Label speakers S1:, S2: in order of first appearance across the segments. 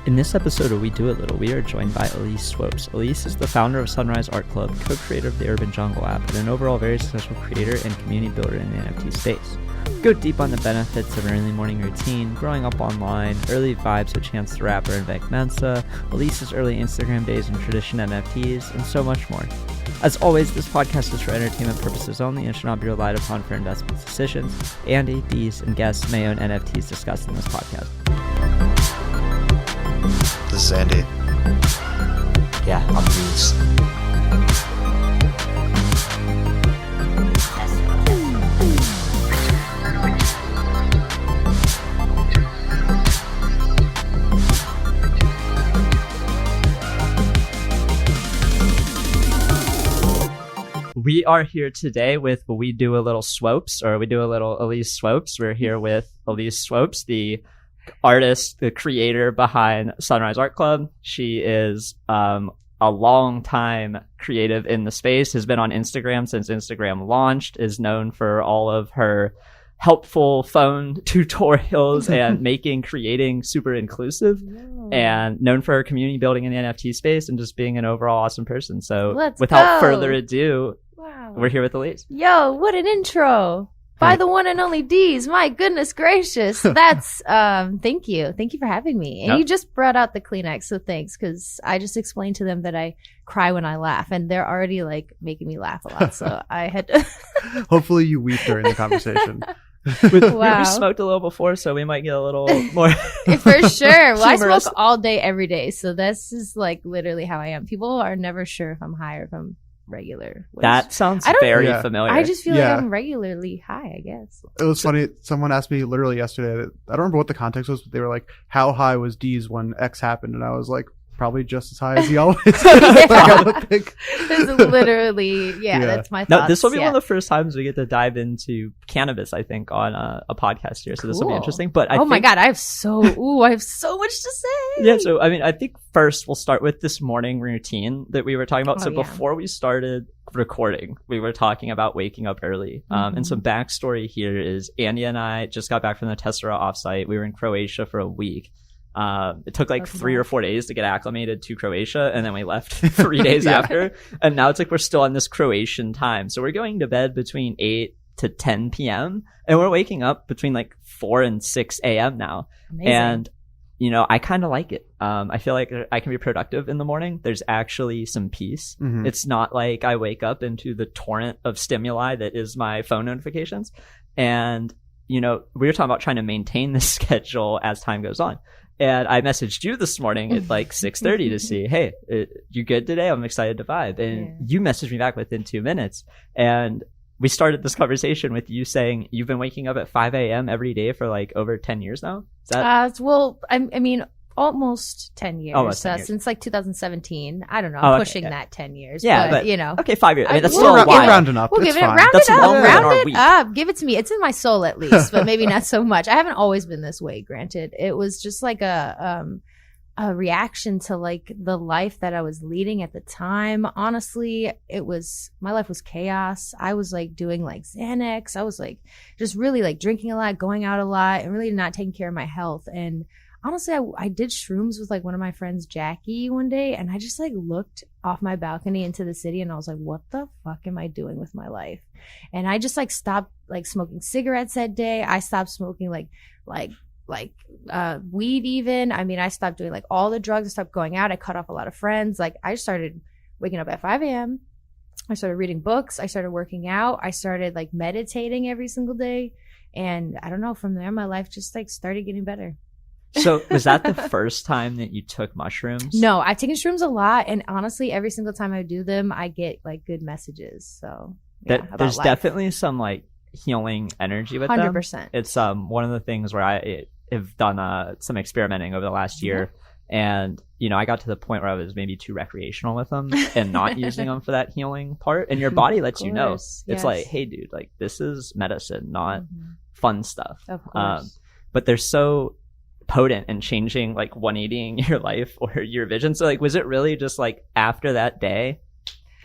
S1: In this episode of We Do A Little, we are joined by Elise Swopes. Elise is the founder of Sunrise Art Club, co-creator of the Urban Jungle app, and an overall very successful creator and community builder in the NFT space. We go deep on the benefits of an early morning routine, growing up online, early vibes with Chance the Rapper and Vic Mensa, Elise's early Instagram days and tradition NFTs, and so much more. As always, this podcast is for entertainment purposes only and should not be relied upon for investment decisions. Andy, Deez, and guests may own NFTs discussed in this podcast.
S2: This is Andy.
S3: Yeah, I'm Elise.
S1: We are here today with We Do A Little Swopes, or We Do A Little Elise Swopes. We're here with Elise Swopes, the artist, the creator behind Sunrise Art Club. She is a long time creative in the space, has been on Instagram since Instagram launched, is known for all of her helpful phone tutorials and creating super inclusive, and known for her community building in the NFT space and just being an overall awesome person. So without further ado, we're here with Elise.
S4: Yo, what an intro. By the one and only Deez. My goodness gracious. That's, thank you. Thank you for having me. And you just brought out the Kleenex, so thanks, because I just explained to them that I cry when I laugh, and they're already like making me laugh a lot, so I had to.
S5: Hopefully you weep during the conversation.
S1: We smoked a little before, so we might get a little more.
S4: For sure. Well, I
S1: humorous.
S4: smoke all day, every day, so this is like literally how I am. People are never sure if I'm high or if I'm regular.
S1: That sounds very familiar.
S4: I just feel like I'm regularly high, I guess.
S5: It was funny. Someone asked me literally yesterday. I don't remember what the context was, but they were like, "How high was Deez when X happened?" And I was like, "Probably just as high as he always." I don't think.
S4: This is literally, that's my thoughts.
S1: No, this will be one of the first times we get to dive into cannabis, I think, on a podcast here. So this will be interesting. But
S4: my God, I have so much to say.
S1: Yeah, so I mean, I think first we'll start with this morning routine that we were talking about. Before we started recording, we were talking about waking up early. And some backstory here is Andy and I just got back from the Tessera offsite. We were in Croatia for a week. It took like 3 or 4 days to get acclimated to Croatia, and then we left 3 days after. And now it's like we're still on this Croatian time. So we're going to bed between 8 to 10 p.m. and we're waking up between like 4 and 6 a.m. now. Amazing. And, you know, I kind of like it. I feel like I can be productive in the morning. There's actually some peace. It's not like I wake up into the torrent of stimuli that is my phone notifications. And, you know, we were talking about trying to maintain this schedule as time goes on. And I messaged you this morning at like 6:30 to see, hey, you good today? I'm excited to vibe. And you messaged me back within 2 minutes. And we started this conversation with you saying you've been waking up at 5 a.m. every day for like over 10 years now? Is that...
S4: well, I mean, almost 10 years.
S1: Almost 10 years.
S4: Since like 2017. I don't know. I'm pushing that 10 years.
S1: Yeah,
S4: but you know.
S1: Okay, 5 years. I mean, that's
S5: we'll
S1: still a while.
S5: rounding up.
S4: We'll give it
S5: fine.
S4: round
S1: That's
S4: it up.
S1: longer than our
S4: Round it
S1: week.
S4: up. Give it to me. It's in my soul at least, but maybe not so much. I haven't always been this way, granted. It was just like a reaction to like the life that I was leading at the time. Honestly, my life was chaos. I was like doing like Xanax. I was like just really like drinking a lot, going out a lot, and really not taking care of my health. And honestly, I did shrooms with like one of my friends, Jackie, one day, and I just like looked off my balcony into the city and I was like, what the fuck am I doing with my life? And I just like stopped like smoking cigarettes that day. I stopped smoking like weed even. I mean, I stopped doing like all the drugs. I stopped going out. I cut off a lot of friends. Like I started waking up at 5 a.m. I started reading books. I started working out. I started like meditating every single day. And I don't know, from there, my life just like started getting better.
S1: So was that the first time that you took mushrooms?
S4: No, I've taken shrooms a lot. And honestly, every single time I do them, I get like good messages. So
S1: there's definitely some like healing energy with
S4: 100%.
S1: them. It's one of the things where I have done some experimenting over the last year. And, you know, I got to the point where I was maybe too recreational with them and not using them for that healing part. And your body lets you know. It's like, hey, dude, like this is medicine, not fun stuff.
S4: Of course.
S1: But they're so potent in changing, like 180ing your life or your vision. So like, was it really just like after that day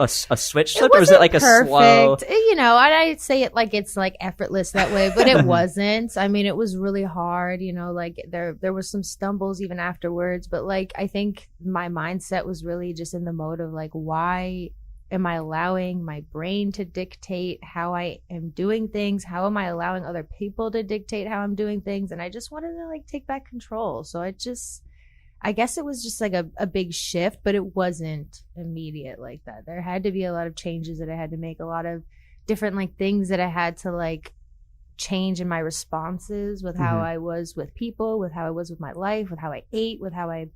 S1: a switch flip, or was it like
S4: perfect.
S1: a slow?
S4: You know, I'd say it like it's like effortless that way, but it wasn't. I mean, it was really hard. You know, like there were some stumbles even afterwards, but like I think my mindset was really just in the mode of like, why am I allowing my brain to dictate how I am doing things? How am I allowing other people to dictate how I'm doing things? And I just wanted to like take back control. So I guess it was just like a big shift, but it wasn't immediate like that. There had to be a lot of changes that I had to make, a lot of different like things that I had to like change in my responses with how I was with people, with how I was with my life, with how I ate, with how I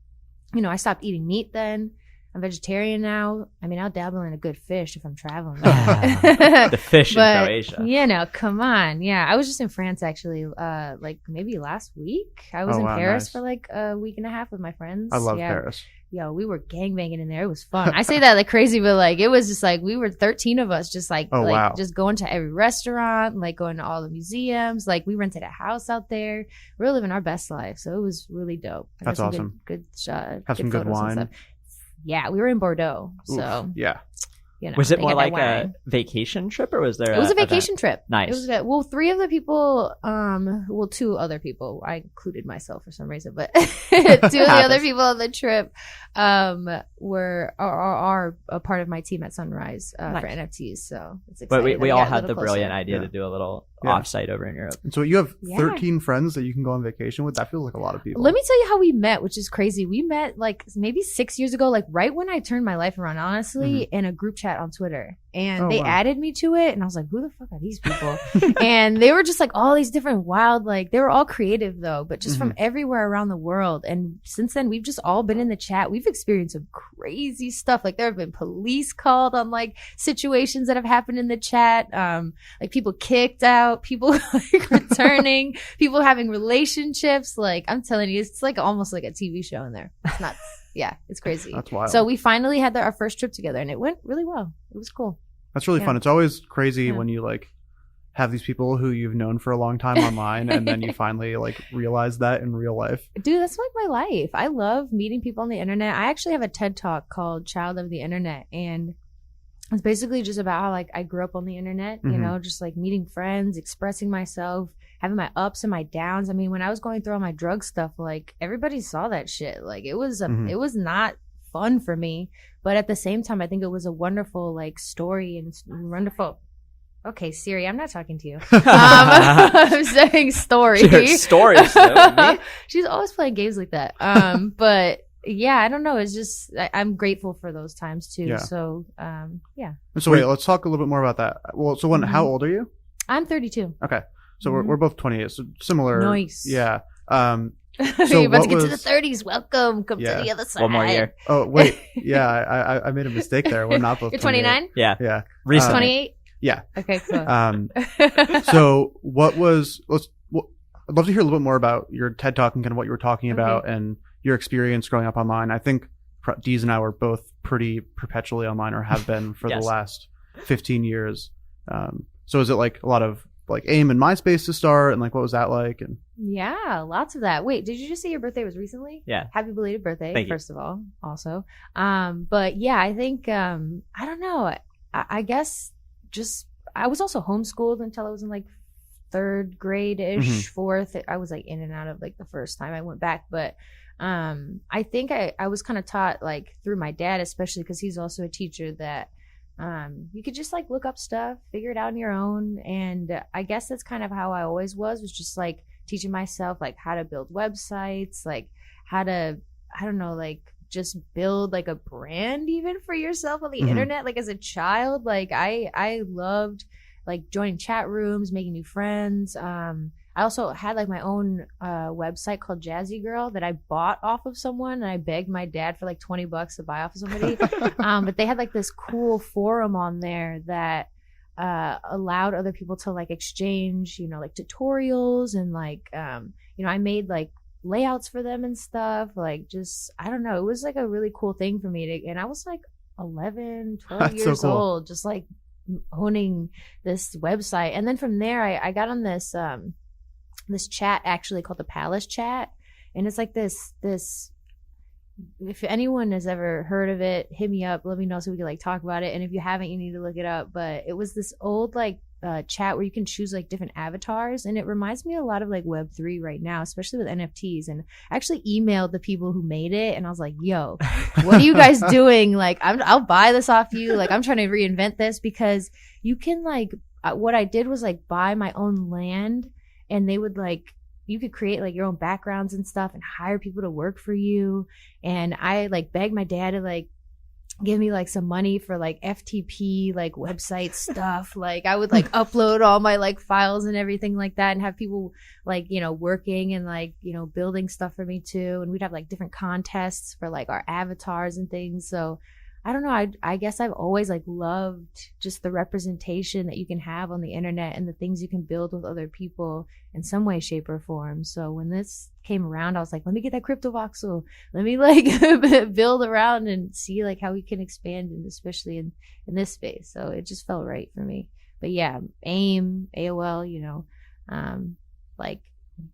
S4: stopped eating meat then. I'm vegetarian now. I mean, I'll dabble in a good fish if I'm traveling.
S1: The fish in Croatia.
S4: You know, come on. Yeah, I was just in France actually, like maybe last week. I was in Paris for like a week and a half with my friends.
S5: I love Paris.
S4: Yo, we were gangbanging in there. It was fun. I say that like crazy, but like it was just like we were 13 of us, just like just going to every restaurant, like going to all the museums. Like we rented a house out there. We were living our best life, so it was really dope.
S5: That's awesome.
S4: Good shot.
S5: Have some good wine.
S4: Yeah, we were in Bordeaux, so
S5: oof, yeah.
S4: You know,
S1: was it more like a vacation trip, or was there?
S4: It was a vacation trip.
S1: Nice.
S4: It was three of the people, two other people. I included myself for some reason, but two of the other people on the trip are a part of my team at Sunrise for NFTs. So it's exciting.
S1: But we all had the brilliant idea to do a little offsite over in Europe.
S5: And so you have 13 friends that you can go on vacation with. That feels like a lot of people.
S4: Let me tell you how we met, which is crazy. We met like maybe 6 years ago, like right when I turned my life around, honestly, in a group chat on Twitter. And they added me to it, and I was like, who the fuck are these people? And they were just like all these different wild, like they were all creative though, but just from everywhere around the world. And since then, we've just all been in the chat. We've experienced some crazy stuff. Like there have been police called on like situations that have happened in the chat. Like people kicked out, people like returning, people having relationships. Like I'm telling you, it's like almost like a TV show in there. It's nuts. Yeah, it's crazy.
S5: That's wild.
S4: So we finally had our first trip together, and it went really well. It was cool.
S5: That's really fun. It's always crazy when you like have these people who you've known for a long time online, and then you finally like realize that in real life. Dude,
S4: that's like my life. I love meeting people on the internet. I actually have a TED Talk called Child of the Internet, and it's basically just about how like I grew up on the internet, you know, just like meeting friends, expressing myself, having my ups and my downs. I mean, when I was going through all my drug stuff, like everybody saw that shit. Like it was it was not fun for me, but at the same time, I think it was a wonderful like story and wonderful. Okay, Siri, I'm not talking to you. I'm saying story.
S1: Stories.
S4: She's always playing games like that. But yeah, I don't know. It's just I'm grateful for those times too. Yeah. So yeah.
S5: So wait, let's talk a little bit more about that. Well, so how old are you?
S4: I'm 32.
S5: Okay, so we're both 28. So similar.
S4: Nice.
S5: Yeah.
S4: So you're about to get to the 30s. Welcome. Come to the other side.
S1: One more year.
S5: Oh wait, yeah. I made a mistake there. We're not both.
S4: You're 29.
S1: Yeah.
S5: Yeah.
S1: Recently.
S4: 28.
S5: Yeah.
S4: Okay. Cool.
S5: So what was? I'd love to hear a little bit more about your TED Talk and kind of what you were talking about and your experience growing up online. I think Deez and I were both pretty perpetually online, or have been for the last 15 years. So is it like a lot of like AIM and MySpace to start, and like what was that like? And
S4: yeah, lots of that. Wait, did you just say your birthday was recently?
S1: Yeah.
S4: Happy belated birthday,
S1: Thank
S4: first of all. Also, but yeah, I think I don't know. I guess just I was also homeschooled until I was in like third grade ish, fourth. I was like in and out of like the first time I went back, but I think I was kind of taught like through my dad, especially because he's also a teacher, that you could just like look up stuff, figure it out on your own. And I guess that's kind of how I always was just like teaching myself like how to build websites, like how to, I don't know, like just build like a brand even for yourself on the internet. Like as a child, like I loved like joining chat rooms, making new friends. I also had like my own website called Jazzy Girl that I bought off of someone, and I begged my dad for like $20 to buy off of somebody. But they had like this cool forum on there that allowed other people to like exchange, you know, like tutorials and like, you know, I made like layouts for them and stuff. Like just, I don't know. It was like a really cool thing for me to, and I was like 11, 12 years old, just like owning this website. And then from there, I got on this, this chat actually called the Palace Chat, and it's like this if anyone has ever heard of it, hit me up, let me know so we can like talk about it. And if you haven't, you need to look it up. But it was this old like chat where you can choose like different avatars, and it reminds me a lot of like Web3 right now, especially with NFTs. And I actually emailed the people who made it, and I was like, yo, what are you guys doing? Like, I'll buy this off you. Like, I'm trying to reinvent this, because you can like, what I did was like buy my own land, and they would like, you could create like your own backgrounds and stuff and hire people to work for you. And I like begged my dad to like give me like some money for like FTP like website stuff. Like I would like upload all my like files and everything like that, and have people like, you know, working and like, you know, building stuff for me too. And we'd have like different contests for like our avatars and things. So I don't know. I guess I've always like loved just the representation that you can have on the internet and the things you can build with other people in some way, shape, or form. So when this came around, I was like, let me get that crypto voxel. Let me like build around and see like how we can expand, and especially in this space. So it just felt right for me. But yeah, AIM, AOL, you know, like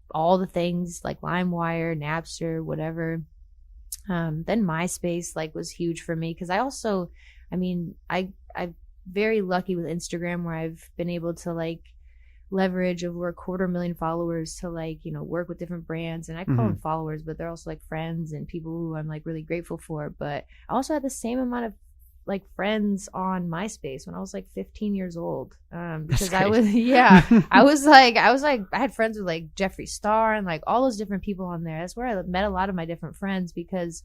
S4: all the things like LimeWire, Napster, whatever. Then MySpace like was huge for me, because I'm very lucky with Instagram, where I've been able to like leverage over 250,000 followers to like, you know, work with different brands. And I call them followers, but they're also like friends and people who I'm like really grateful for. But I also had the same amount of like friends on MySpace when I was like 15 years old, because I had friends with like Jeffree Star and like all those different people on there. That's where I met a lot of my different friends, because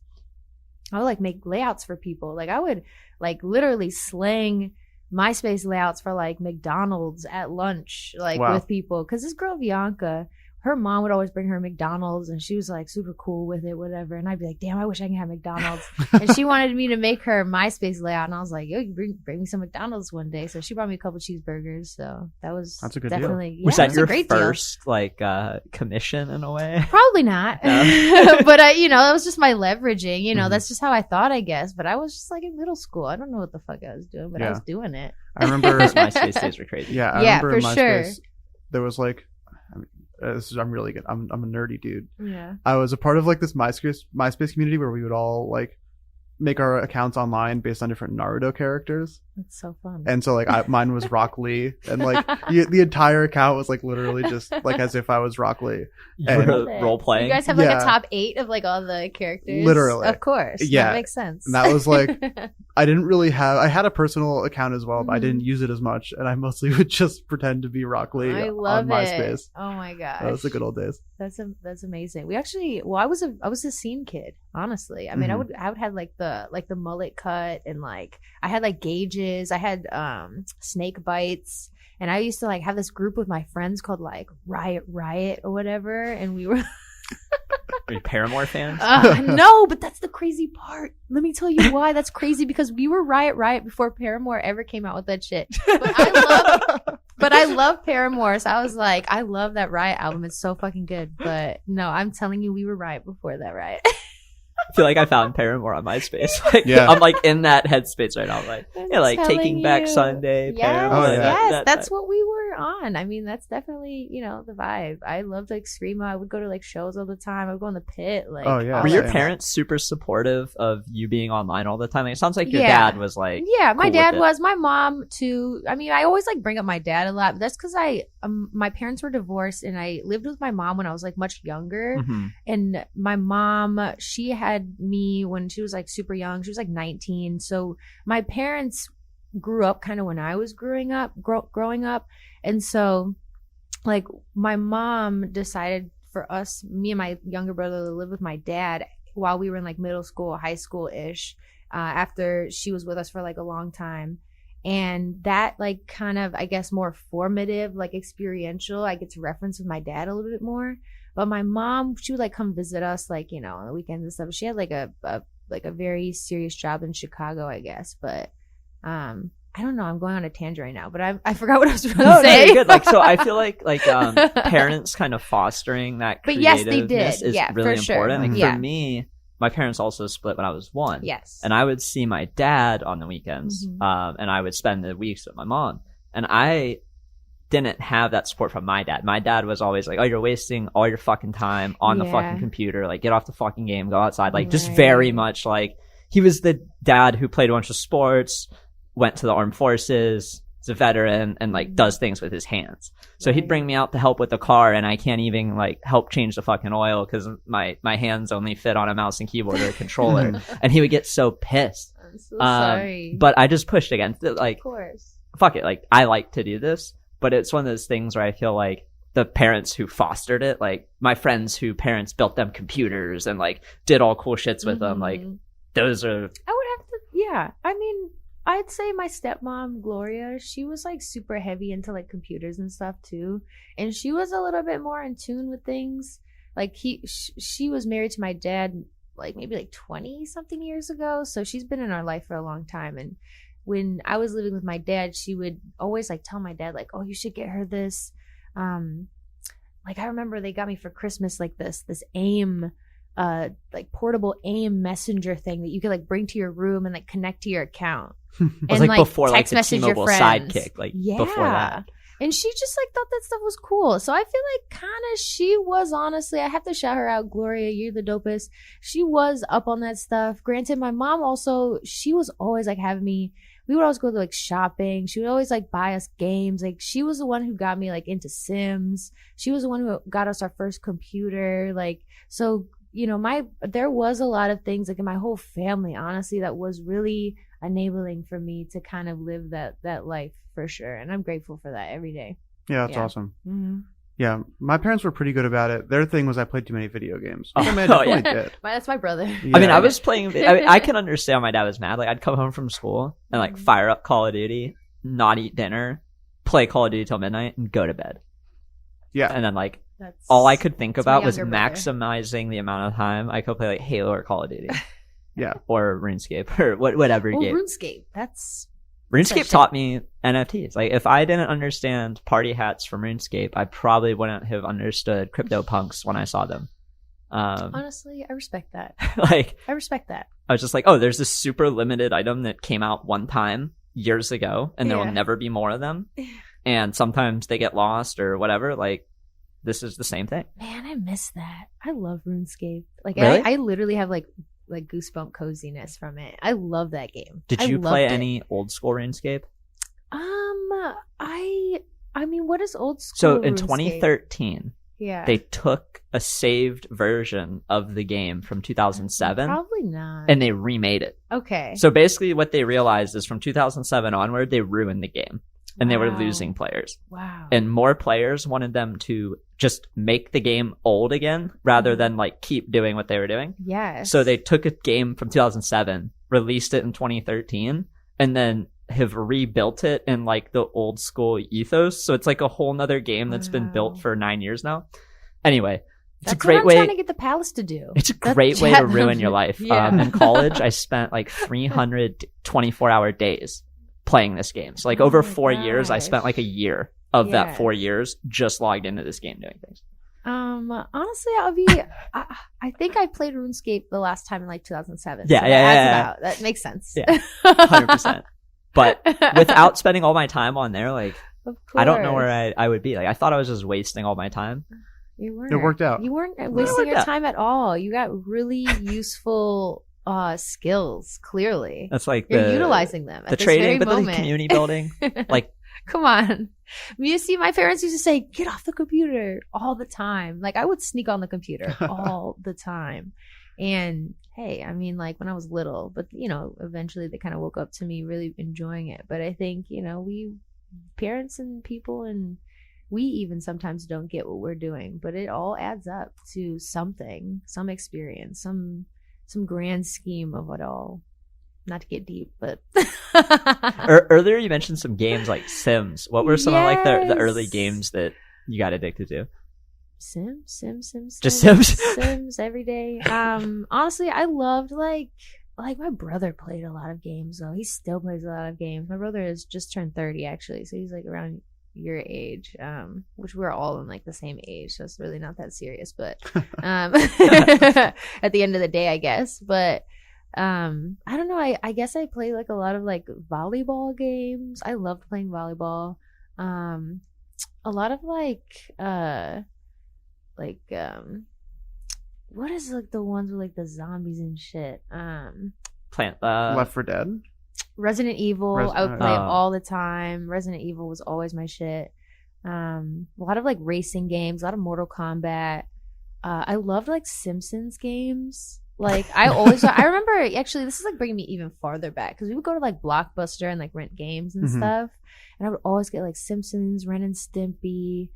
S4: I would like make layouts for people. Like I would like literally slang MySpace layouts for like McDonald's at lunch, like with people, because this girl Bianca, her mom would always bring her McDonald's, and she was like super cool with it, whatever. And I'd be like, damn, I wish I could have McDonald's. And she wanted me to make her MySpace layout, and I was like, yo, you bring me some McDonald's one day. So she brought me a couple cheeseburgers. So that's a good definitely deal.
S1: Was that your first like commission in a way?
S4: Probably not. No. But you know, that was just my leveraging. You know, that's just how I thought, I guess. But I was just like in middle school. I don't know what the fuck I was doing, but I was doing it.
S5: I remember
S1: MySpace days were crazy.
S5: Yeah, I remember for MySpace, sure. There was like, I'm really good. I'm a nerdy dude.
S4: Yeah.
S5: I was a part of like this MySpace community where we would all like make our accounts online based on different Naruto characters.
S4: That's so fun.
S5: And so like mine was Rock Lee, and like the entire account was like literally just like as if I was Rock Lee.
S1: And role playing.
S4: You guys have like a top 8 of like all the characters.
S5: Literally.
S4: Of course.
S5: Yeah.
S4: That makes sense.
S5: And that was like, I had a personal account as well, but I didn't use it as much, and I mostly would just pretend to be Rock Lee on MySpace.
S4: Oh my gosh.
S5: That was the good old days.
S4: That's amazing. We actually, I was a scene kid, honestly. I mean, I would have like the mullet cut, and like I had like gauges. I had snake bites, and I used to like have this group with my friends called like Riot or whatever, and we were
S1: Are you Paramore fans?
S4: No, but that's the crazy part. Let me tell you why that's crazy, because we were Riot before Paramore ever came out with that shit. But I love Paramore, so I was like, I love that Riot album. It's so fucking good. But no, I'm telling you, we were Riot before that Riot.
S1: I feel like I found Paramore on MySpace. Like, yeah. I'm like in that headspace right now. I'm like, yeah, like Taking Back Sunday,
S4: yes,
S1: Paramore.
S4: Yes, that's what we were on. I mean, that's definitely, you know, the vibe. I loved like screamo. I would go to like shows all the time. I would go in the pit. Like,
S5: oh yeah.
S1: Were your parents super supportive of you being online all the time? Like, it sounds like your dad was like,
S4: yeah, my dad was. My mom too. I mean, I always like bring up my dad a lot, but that's because my parents were divorced, and I lived with my mom when I was like much younger.
S1: Mm-hmm.
S4: And my mom, she had me when she was like super young. She was like 19. So my parents grew up kind of when I was growing up. And so like my mom decided for us, me and my younger brother, to live with my dad while we were in like middle school, high school-ish, after she was with us for like a long time. And that like kind of, I guess, more formative, like experiential, I get to reference with my dad a little bit more. But my mom, she would like come visit us, like, you know, on the weekends and stuff. She had like a very serious job in Chicago, I guess. But I don't know. I'm going on a tangent right now, but I forgot what I was going to say.
S1: No, you're good. Like, so I feel like parents kind of fostering that creativeness
S4: yes, they did.
S1: Is really important. Like for me, my parents also split when I was 1.
S4: Yes.
S1: And I would see my dad on the weekends, and I would spend the weeks with my mom. And I didn't have that support from my dad. My dad was always like, oh, you're wasting all your fucking time on the fucking computer. Like, get off the fucking game, go outside. Like, just very much like, he was the dad who played a bunch of sports, went to the armed forces, is a veteran, and like does things with his hands. So he'd bring me out to help with the car, and I can't even like help change the fucking oil because my hands only fit on a mouse and keyboard or a controller. And he would get so pissed.
S4: I'm so sorry.
S1: But I just pushed against it. Like,
S4: of course.
S1: Fuck it. Like, I like to do this. But it's one of those things where I feel like the parents who fostered it, like my friends who parents built them computers and like did all cool shits with them, like those are.
S4: I would have to, yeah. I mean, I'd say my stepmom, Gloria, she was like super heavy into like computers and stuff too. And she was a little bit more in tune with things. Like she was married to my dad like maybe like 20 something years ago. So she's been in our life for a long time. And when I was living with my dad, she would always like tell my dad like, oh, you should get her this. Like I remember they got me for Christmas like this AIM, like portable AIM messenger thing that you could like bring to your room and like connect to your account.
S1: It was
S4: and
S1: like before like
S4: text
S1: the
S4: message your
S1: T-Mobile
S4: friends.
S1: Sidekick, like before that.
S4: And she just like thought that stuff was cool. So I feel like kind of she was, honestly, I have to shout her out. Gloria, you're the dopest. She was up on that stuff. Granted, my mom also, she was always like having me, we would always go to like shopping. She would always like buy us games. Like she was the one who got me like into Sims. She was the one who got us our first computer. Like, so, you know, there was a lot of things like in my whole family, honestly, that was really enabling for me to kind of live that life for sure. And I'm grateful for that every day.
S5: Yeah, that's awesome.
S4: Mm-hmm.
S5: Yeah, my parents were pretty good about it. Their thing was I played too many video games.
S1: Oh,
S5: I mean, I definitely did.
S4: That's my brother.
S5: Yeah.
S1: I mean, I was playing. I can understand why my dad was mad. Like, I'd come home from school and like fire up Call of Duty, not eat dinner, play Call of Duty till midnight, and go to bed.
S5: Yeah,
S1: and then like all I could think about was maximizing the amount of time I could play like Halo or Call of Duty.
S5: Yeah,
S1: or RuneScape or whatever game.
S4: RuneScape.
S1: RuneScape taught me NFTs. Like, if I didn't understand party hats from RuneScape, I probably wouldn't have understood CryptoPunks when I saw them.
S4: Honestly, I respect that.
S1: Like,
S4: I respect that.
S1: I was just like, oh, there's this super limited item that came out one time years ago, and there will never be more of them. And sometimes they get lost or whatever. Like, this is the same thing.
S4: Man, I miss that. I love RuneScape. Like,
S1: really?
S4: I literally have like goosebump coziness from it. I love that game.
S1: Did you play any old school RuneScape?
S4: I mean, what is old school?
S1: So in
S4: RuneScape?
S1: 2013, they took a saved version of the game from 2007.
S4: Probably not.
S1: And they remade it.
S4: Okay.
S1: So basically what they realized is from 2007 onward, they ruined the game. And they were losing players.
S4: Wow.
S1: And more players wanted them to just make the game old again rather than like keep doing what they were doing.
S4: Yes.
S1: So they took a game from 2007, released it in 2013, and then have rebuilt it in like the old school ethos. So it's like a whole nother game that's been built for 9 years now. Anyway, it's a great way.
S4: What I'm trying to get the palace to do.
S1: It's a great way to ruin your life. In college, I spent like 300 24-hour days playing this game. So like over 4 years, I spent like a year of that 4 years just logged into this game doing things.
S4: Honestly, I think I played RuneScape the last time in like 2007.
S1: Yeah,
S4: so that makes sense.
S1: Yeah, 100%. But without spending all my time on there, like, I don't know where I would be. Like, I thought I was just wasting all my time.
S4: You weren't.
S5: It worked out.
S4: You weren't wasting your time at all. You got really useful skills, clearly.
S1: That's like
S4: you're utilizing them at
S1: the
S4: this
S1: trading,
S4: very
S1: but
S4: moment.
S1: the community building. Like,
S4: come on. You see, my parents used to say, get off the computer all the time. Like, I would sneak on the computer all the time. And hey, I mean, like when I was little, but you know, eventually they kind of woke up to me really enjoying it. But I think, you know, we parents and people, and we even sometimes don't get what we're doing, but it all adds up to something, some experience, some grand scheme of it all. Not to get deep, but
S1: earlier you mentioned some games like Sims. What were some of like the early games that you got addicted to?
S4: Sims.
S1: Just Sims?
S4: Sims every day. Honestly, I loved like my brother played a lot of games though. He still plays a lot of games. My brother has just turned 30 actually, so he's like around your age, which we're all in like the same age, so it's really not that serious, but at the end of the day, I guess. But I don't know, I guess I play like a lot of like volleyball games. I loved playing volleyball. a lot of what is like the ones with like the zombies and shit?
S5: Left 4 Dead.
S4: Resident Evil. I would play it all the time. Resident Evil was always my shit. A lot of like racing games, a lot of Mortal Kombat. I loved like Simpsons games. Like I remember actually this is like bringing me even farther back because we would go to like Blockbuster and like rent games and stuff, and I would always get like Simpsons, Ren and Stimpy,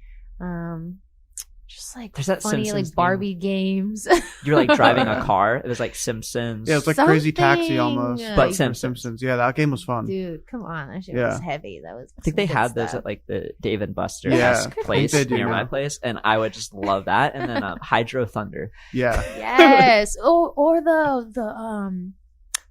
S4: just like
S1: There's that
S4: funny
S1: Simpsons
S4: like Barbie games.
S1: You were like driving a car. It was like Simpsons.
S5: Yeah, it was like Crazy Taxi almost,
S1: but
S5: Simpsons. Yeah, that game was fun.
S4: Dude, come on, that shit was heavy. That was.
S1: I think they had those at like the Dave and Buster's place near my place, and I would just love that. And then Hydro Thunder.
S5: Yeah.
S4: Yes. or the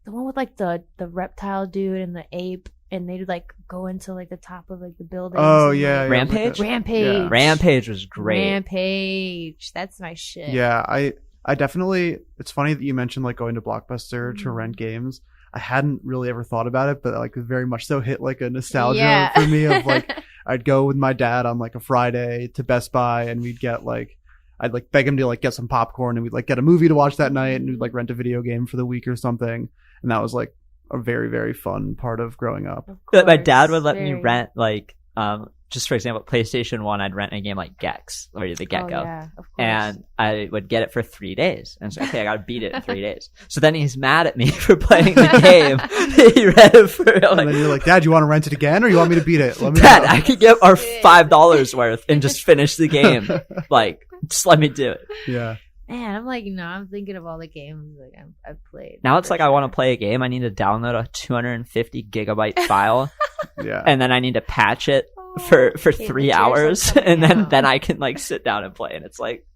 S4: one with like the reptile dude and the ape. And they'd like go into like the top of like the building.
S5: Oh yeah,
S4: like,
S1: Rampage. Rampage was great.
S4: Rampage, that's my shit.
S5: Yeah, I definitely. It's funny that you mentioned like going to Blockbuster to rent games. I hadn't really ever thought about it, but like very much so hit like a nostalgia for me of like I'd go with my dad on like a Friday to Best Buy and we'd get like I'd like beg him to like get some popcorn and we'd like get a movie to watch that night and we'd like rent a video game for the week or something, and that was like a very, very fun part of growing up.
S1: My dad would let me rent like just for example PlayStation 1. I'd rent a game like Gex or the Gecko, and I would get it for 3 days and so okay I gotta beat it in 3 days. So then he's mad at me for playing the game. He read it for like,
S5: and then you're like, Dad, you want to rent it again or you want me to beat it? Let me
S1: Dad, I could get our $5 worth and just finish the game. Like just let me do it.
S5: Yeah.
S4: Man, I'm like, I'm thinking of all the games like I've played.
S1: Now it's like I want to play a game. I need to download a 250 gigabyte file.
S5: Yeah.
S1: And then I need to patch it for 3 hours. And then I can like sit down and play. And it's like,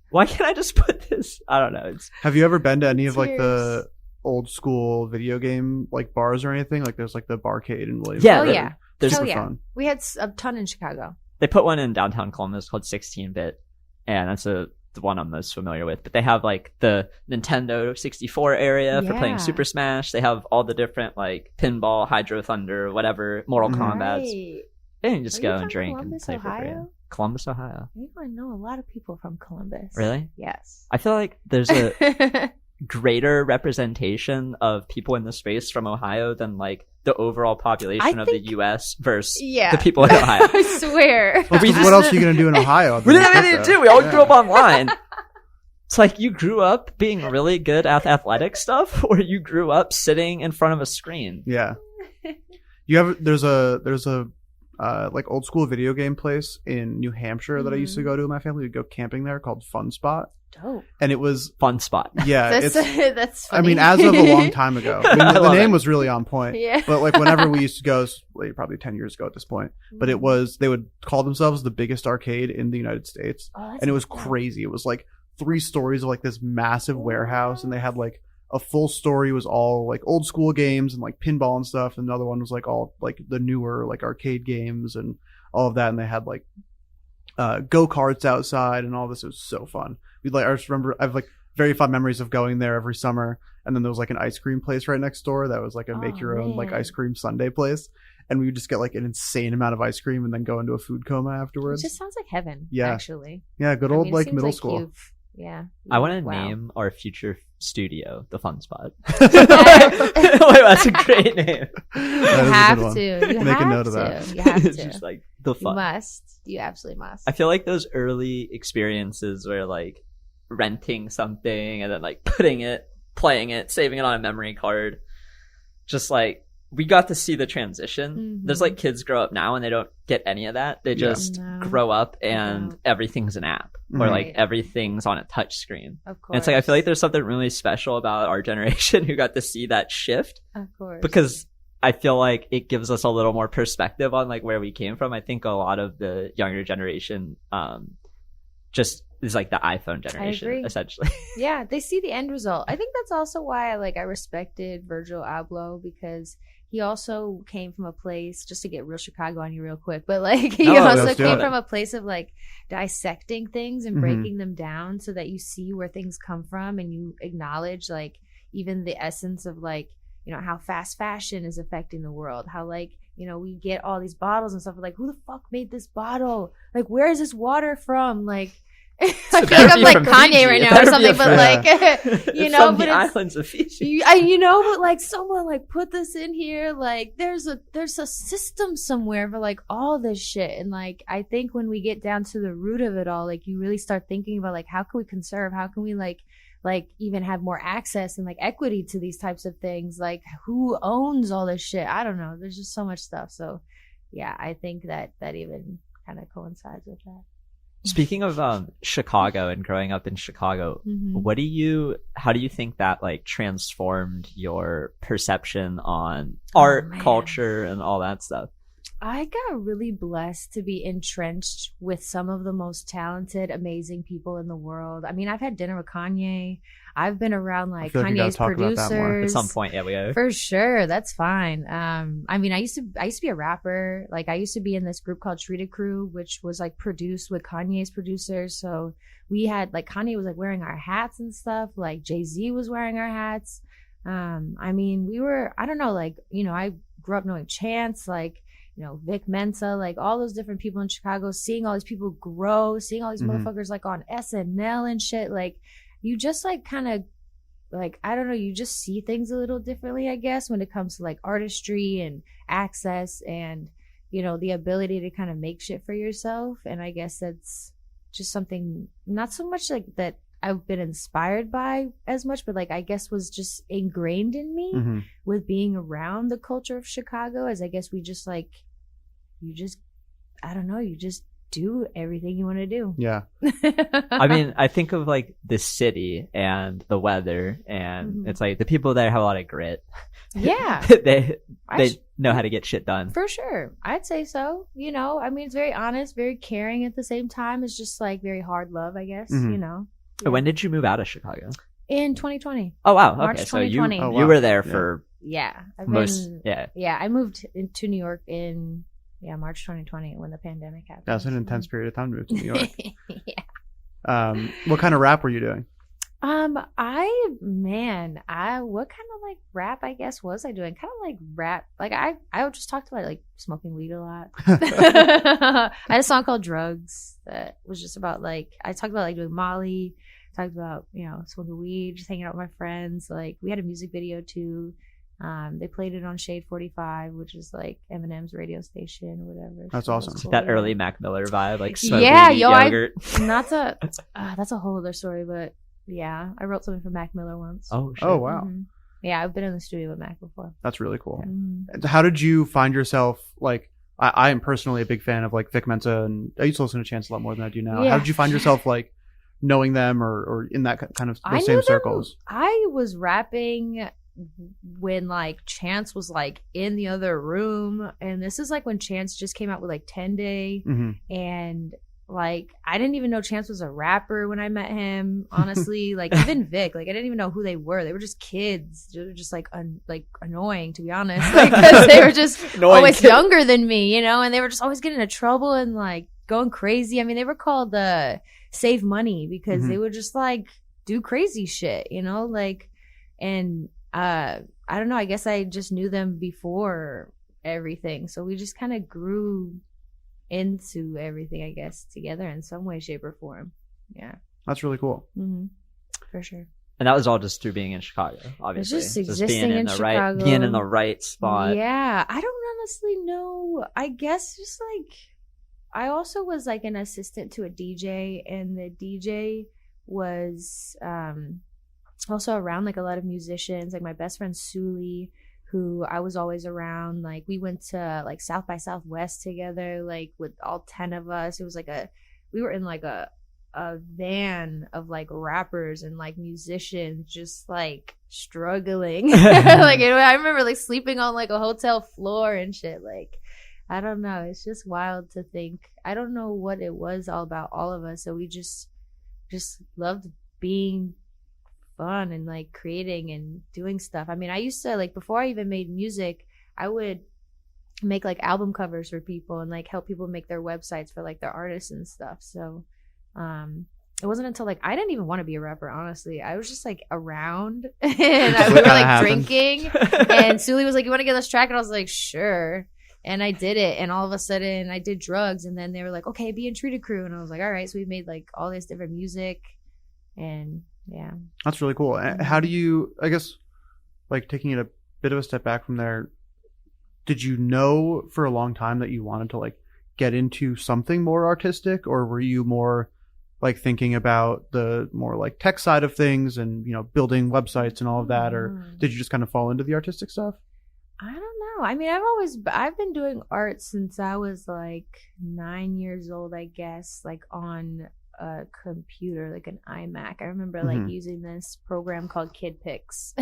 S1: why can't I just put this? I don't know.
S5: Have you ever been to any of like the old school video game like bars or anything? Like there's like the Barcade in Williamsburg.
S4: Yeah.
S1: There's
S5: super fun.
S4: We had a ton in Chicago.
S1: They put one in downtown Columbus called 16-bit. And that's the one I'm most familiar with, but they have like the Nintendo 64 area for playing Super Smash. They have all the different like pinball, Hydro Thunder, whatever, Mortal Kombat. They can just go and drink
S4: Columbus,
S1: and play for free. Columbus, Ohio.
S4: I know a lot of people from Columbus.
S1: Really?
S4: Yes.
S1: I feel like there's a greater representation of people in the space from Ohio than like the overall population of the U.S. versus the people in Ohio.
S4: I swear.
S5: Well, what else are you going to do in Ohio?
S1: We didn't have anything to do. We all grew up online. It's like you grew up being really good at athletic stuff, or you grew up sitting in front of a screen.
S5: Yeah. There's a like old school video game place in New Hampshire that I used to go to with my family. We'd go camping there called Fun Spot.
S4: Dope.
S5: And it was
S1: Fun Spot.
S5: Yeah,
S4: that's funny.
S5: I mean, as of a long time ago, the name was really on point.
S4: Yeah.
S5: But like whenever we used to go, probably 10 years ago at this point, but it was they would call themselves the biggest arcade in the United States, and it was crazy. It was like 3 stories of like this massive warehouse, and they had like a full story was all like old school games and like pinball and stuff, and another one was like all like the newer like arcade games and all of that, and they had like go-karts outside and all this. It was so fun. I just remember I have like very fond memories of going there every summer, and then there was like an ice cream place right next door that was like a make your own like ice cream sundae place, and we would just get like an insane amount of ice cream and then go into a food coma afterwards.
S4: It just sounds like heaven.
S5: Yeah,
S4: actually.
S5: Yeah, good old like middle school.
S1: I want to name our future studio the Fun Spot. Wait, that's a great name.
S4: You have to.
S5: Make a note of that.
S4: You have to.
S1: It's just like the fun.
S4: You must. You absolutely must.
S1: I feel like those early experiences where like renting something and then like putting it, playing it, saving it on a memory card, just like we got to see the transition. Mm-hmm. There's like kids grow up now and they don't get any of that. They just grow up and everything's an app or like everything's on a touch screen.
S4: Of course.
S1: And it's like I feel like there's something really special about our generation who got to see that shift.
S4: Of course.
S1: Because I feel like it gives us a little more perspective on like where we came from. I think a lot of the younger generation just is like the iPhone generation, essentially.
S4: Yeah, they see the end result. I think that's also why I respected Virgil Abloh, because he also came from a place, just to get real Chicago on you real quick, but like he also came from a place of like dissecting things and breaking them down so that you see where things come from and you acknowledge like even the essence of like, you know, how fast fashion is affecting the world, how like we get all these bottles and stuff. We're like, who the fuck made this bottle? Like, where is this water from? Like, I feel like I'm like Kanye
S1: Fiji.
S4: right now or something, but like,
S1: from
S4: but
S1: the islands of Fiji.
S4: but like someone like put this in here. Like, there's a system somewhere for like all this shit. And like, I think when we get down to the root of it all, like, you really start thinking about like, how can we conserve? How can we like even have more access and like equity to these types of things? Like, who owns all this shit? I don't know. There's just so much stuff. So yeah, I think that even kind of coincides with that.
S1: Speaking of Chicago and growing up in Chicago, how do you think that like transformed your perception on art, culture, and all that stuff?
S4: I got really blessed to be entrenched with some of the most talented, amazing people in the world. I mean, I've had dinner with Kanye. I've been around like Kanye's producers.
S1: At some point, yeah, we go.
S4: For sure, that's fine. I mean, I used to be a rapper. Like, I used to be in this group called Treated Crew, which was like produced with Kanye's producers. So we had like Kanye was like wearing our hats and stuff. Like Jay-Z was wearing our hats. I mean, we were, I don't know, like, I grew up knowing Chance, like, Vic Mensa, like all those different people in Chicago, seeing all these people grow, seeing all these motherfuckers like on SNL and shit. Like, you just like kind of like, I don't know, you just see things a little differently, I guess, when it comes to like artistry and access and, the ability to kind of make shit for yourself. And I guess that's just something not so much like that I've been inspired by as much, but like I guess was just ingrained in me with being around the culture of Chicago, as I guess we just like, you just do everything you want to do.
S5: Yeah.
S1: I mean, I think of like the city and the weather, and it's like the people there have a lot of grit.
S4: Yeah.
S1: they know how to get shit done.
S4: For sure. I'd say so. I mean, it's very honest, very caring at the same time. It's just like very hard love, I guess, Yeah.
S1: When did you move out of Chicago?
S4: In 2020
S1: Oh, wow. Okay.
S4: March 2020.
S1: So you were there for
S4: I moved to New York in March 2020 when the pandemic happened.
S5: That was an intense period of time to move to New York.
S4: Yeah.
S5: What kind of rap were you doing?
S4: What kind of like rap, I guess, was I doing? Kind of like rap. Like I just talked about like smoking weed a lot. I had a song called Drugs that was just about like, I talked about like doing Molly, talked about, smoking weed, just hanging out with my friends. Like, we had a music video too. They played it on Shade 45, which is like Eminem's radio station or whatever.
S5: That's awesome.
S4: Cool.
S1: That early Mac Miller vibe, like smoking yogurt.
S4: That's a whole other story, but yeah, I wrote something for Mac Miller once.
S1: Oh, shit.
S5: Oh, wow.
S4: Yeah, I've been in the studio with Mac before.
S5: That's really cool.
S4: Yeah.
S5: How did you find yourself, like, I am personally a big fan of like Vic Mensa, and I used to listen to Chance a lot more than I do now.
S4: Yeah.
S5: How did you find yourself like knowing them or in that kind of those same circles?
S4: I was rapping when like Chance was like in the other room, and this is like when Chance just came out with like 10 Day, and like I didn't even know Chance was a rapper when I met him, honestly. Like, even Vic, like I didn't even know who they were. They were just kids. They were just like annoying, to be honest, like, because they were just always younger than me, and they were just always getting into trouble and like going crazy. I mean, they were called Save Money because they would just like do crazy shit, like, and I don't know, I guess I just knew them before everything, so we just kind of grew into everything, I guess, together in some way, shape, or form. Yeah,
S5: that's really cool.
S4: For sure.
S1: And that was all just through being in Chicago, obviously.
S4: It's just existing in Chicago,
S1: being in the right spot.
S4: Yeah, I don't honestly know. I guess just like, I also was like an assistant to a DJ, and the DJ was also around like a lot of musicians. Like my best friend Suli, who I was always around. Like, we went to like South by Southwest together, like with all 10 of us. It was like we were in like a van of like rappers and like musicians just like struggling. Like, I remember like sleeping on like a hotel floor and shit. Like, I don't know, it's just wild to think. I don't know what it was all about, all of us. So we just loved being fun and like creating and doing stuff. I mean, I used to like, before I even made music, I would make like album covers for people and like help people make their websites for like their artists and stuff. So it wasn't until like, I didn't even want to be a rapper, honestly. I was just like around and we were like drinking, and Suli was like, you want to get this track? And I was like, sure. And I did it, and all of a sudden I did drugs, and then they were like, okay, be in Treated Crew. And I was like, all right. So we made like all this different music, and yeah.
S5: That's really cool. How do you, I guess, like taking it a bit of a step back from there, did you know for a long time that you wanted to like get into something more artistic, or were you more like thinking about the more like tech side of things and, you know, building websites and all of that, or did you just kind of fall into the artistic stuff?
S4: I don't know. I mean, I've been doing art since I was like 9 years old, I guess, like on a computer, like an iMac. I remember like using this program called KidPix.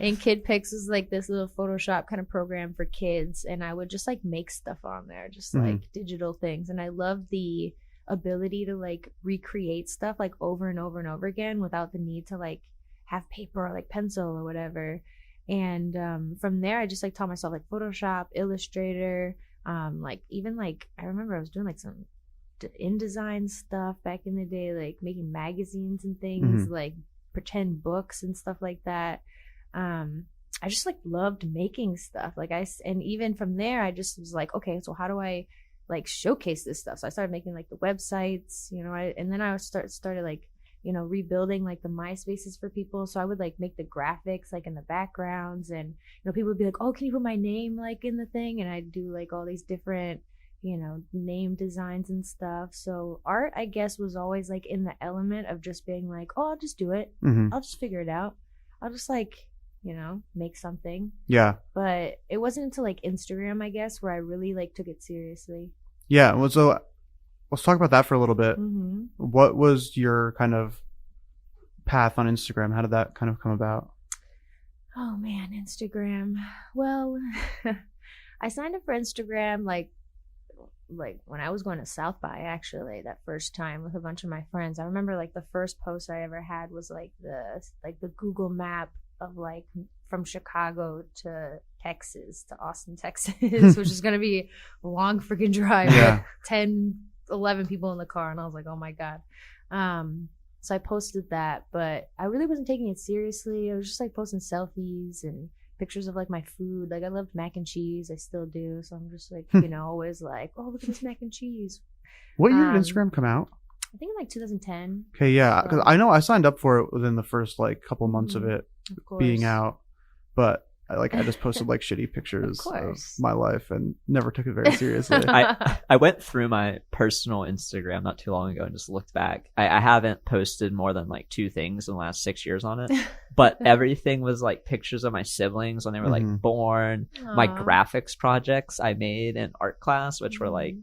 S4: And KidPix is like this little Photoshop kind of program for kids. And I would just like make stuff on there, just like digital things. And I love the ability to like recreate stuff like over and over and over again without the need to like have paper or like pencil or whatever. And from there I just like taught myself like Photoshop, Illustrator, like even like I remember I was doing like some InDesign stuff back in the day, like making magazines and things, like pretend books and stuff like that. I just like loved making stuff, like and even from there I just was like, okay, so how do I like showcase this stuff? So I started making like the websites, you know, and then I started like, you know, rebuilding like the MySpaces for people. So I would like make the graphics like in the backgrounds, and, you know, people would be like, oh, can you put my name like in the thing? And I'd do like all these different, you know, name designs and stuff. So art, I guess, was always like in the element of just being like, oh, I'll just do it. I'll just figure it out. I'll just like, you know, make something.
S5: Yeah.
S4: But it wasn't until like Instagram, I guess, where I really like took it seriously.
S5: Yeah. Well, so let's talk about that for a little bit. What was your kind of path on Instagram? How did that kind of come about?
S4: Oh man, Instagram. Well, I signed up for Instagram like when I was going to South by, actually, that first time with a bunch of my friends. I remember like the first post I ever had was like the Google map of like from Chicago to Texas to Austin, Texas, which is going to be a long freaking drive.
S5: Yeah.
S4: 10, 11 people in the car. And I was like, oh my God. So I posted that, but I really wasn't taking it seriously. I was just like posting selfies and pictures of like my food. Like I loved mac and cheese. I still do. So I'm just like, you know, always like, oh, look at this mac and cheese.
S5: What year did Instagram come out?
S4: I think in like 2010.
S5: Okay, yeah. Because I know I signed up for it within the first like couple months of it being out. But I just posted like shitty pictures of my life and never took it very seriously.
S1: I went through my personal Instagram not too long ago and just looked back. I haven't posted more than like 2 things in the last 6 years on it, but everything was like pictures of my siblings when they were like born, my graphics projects I made in art class, which were like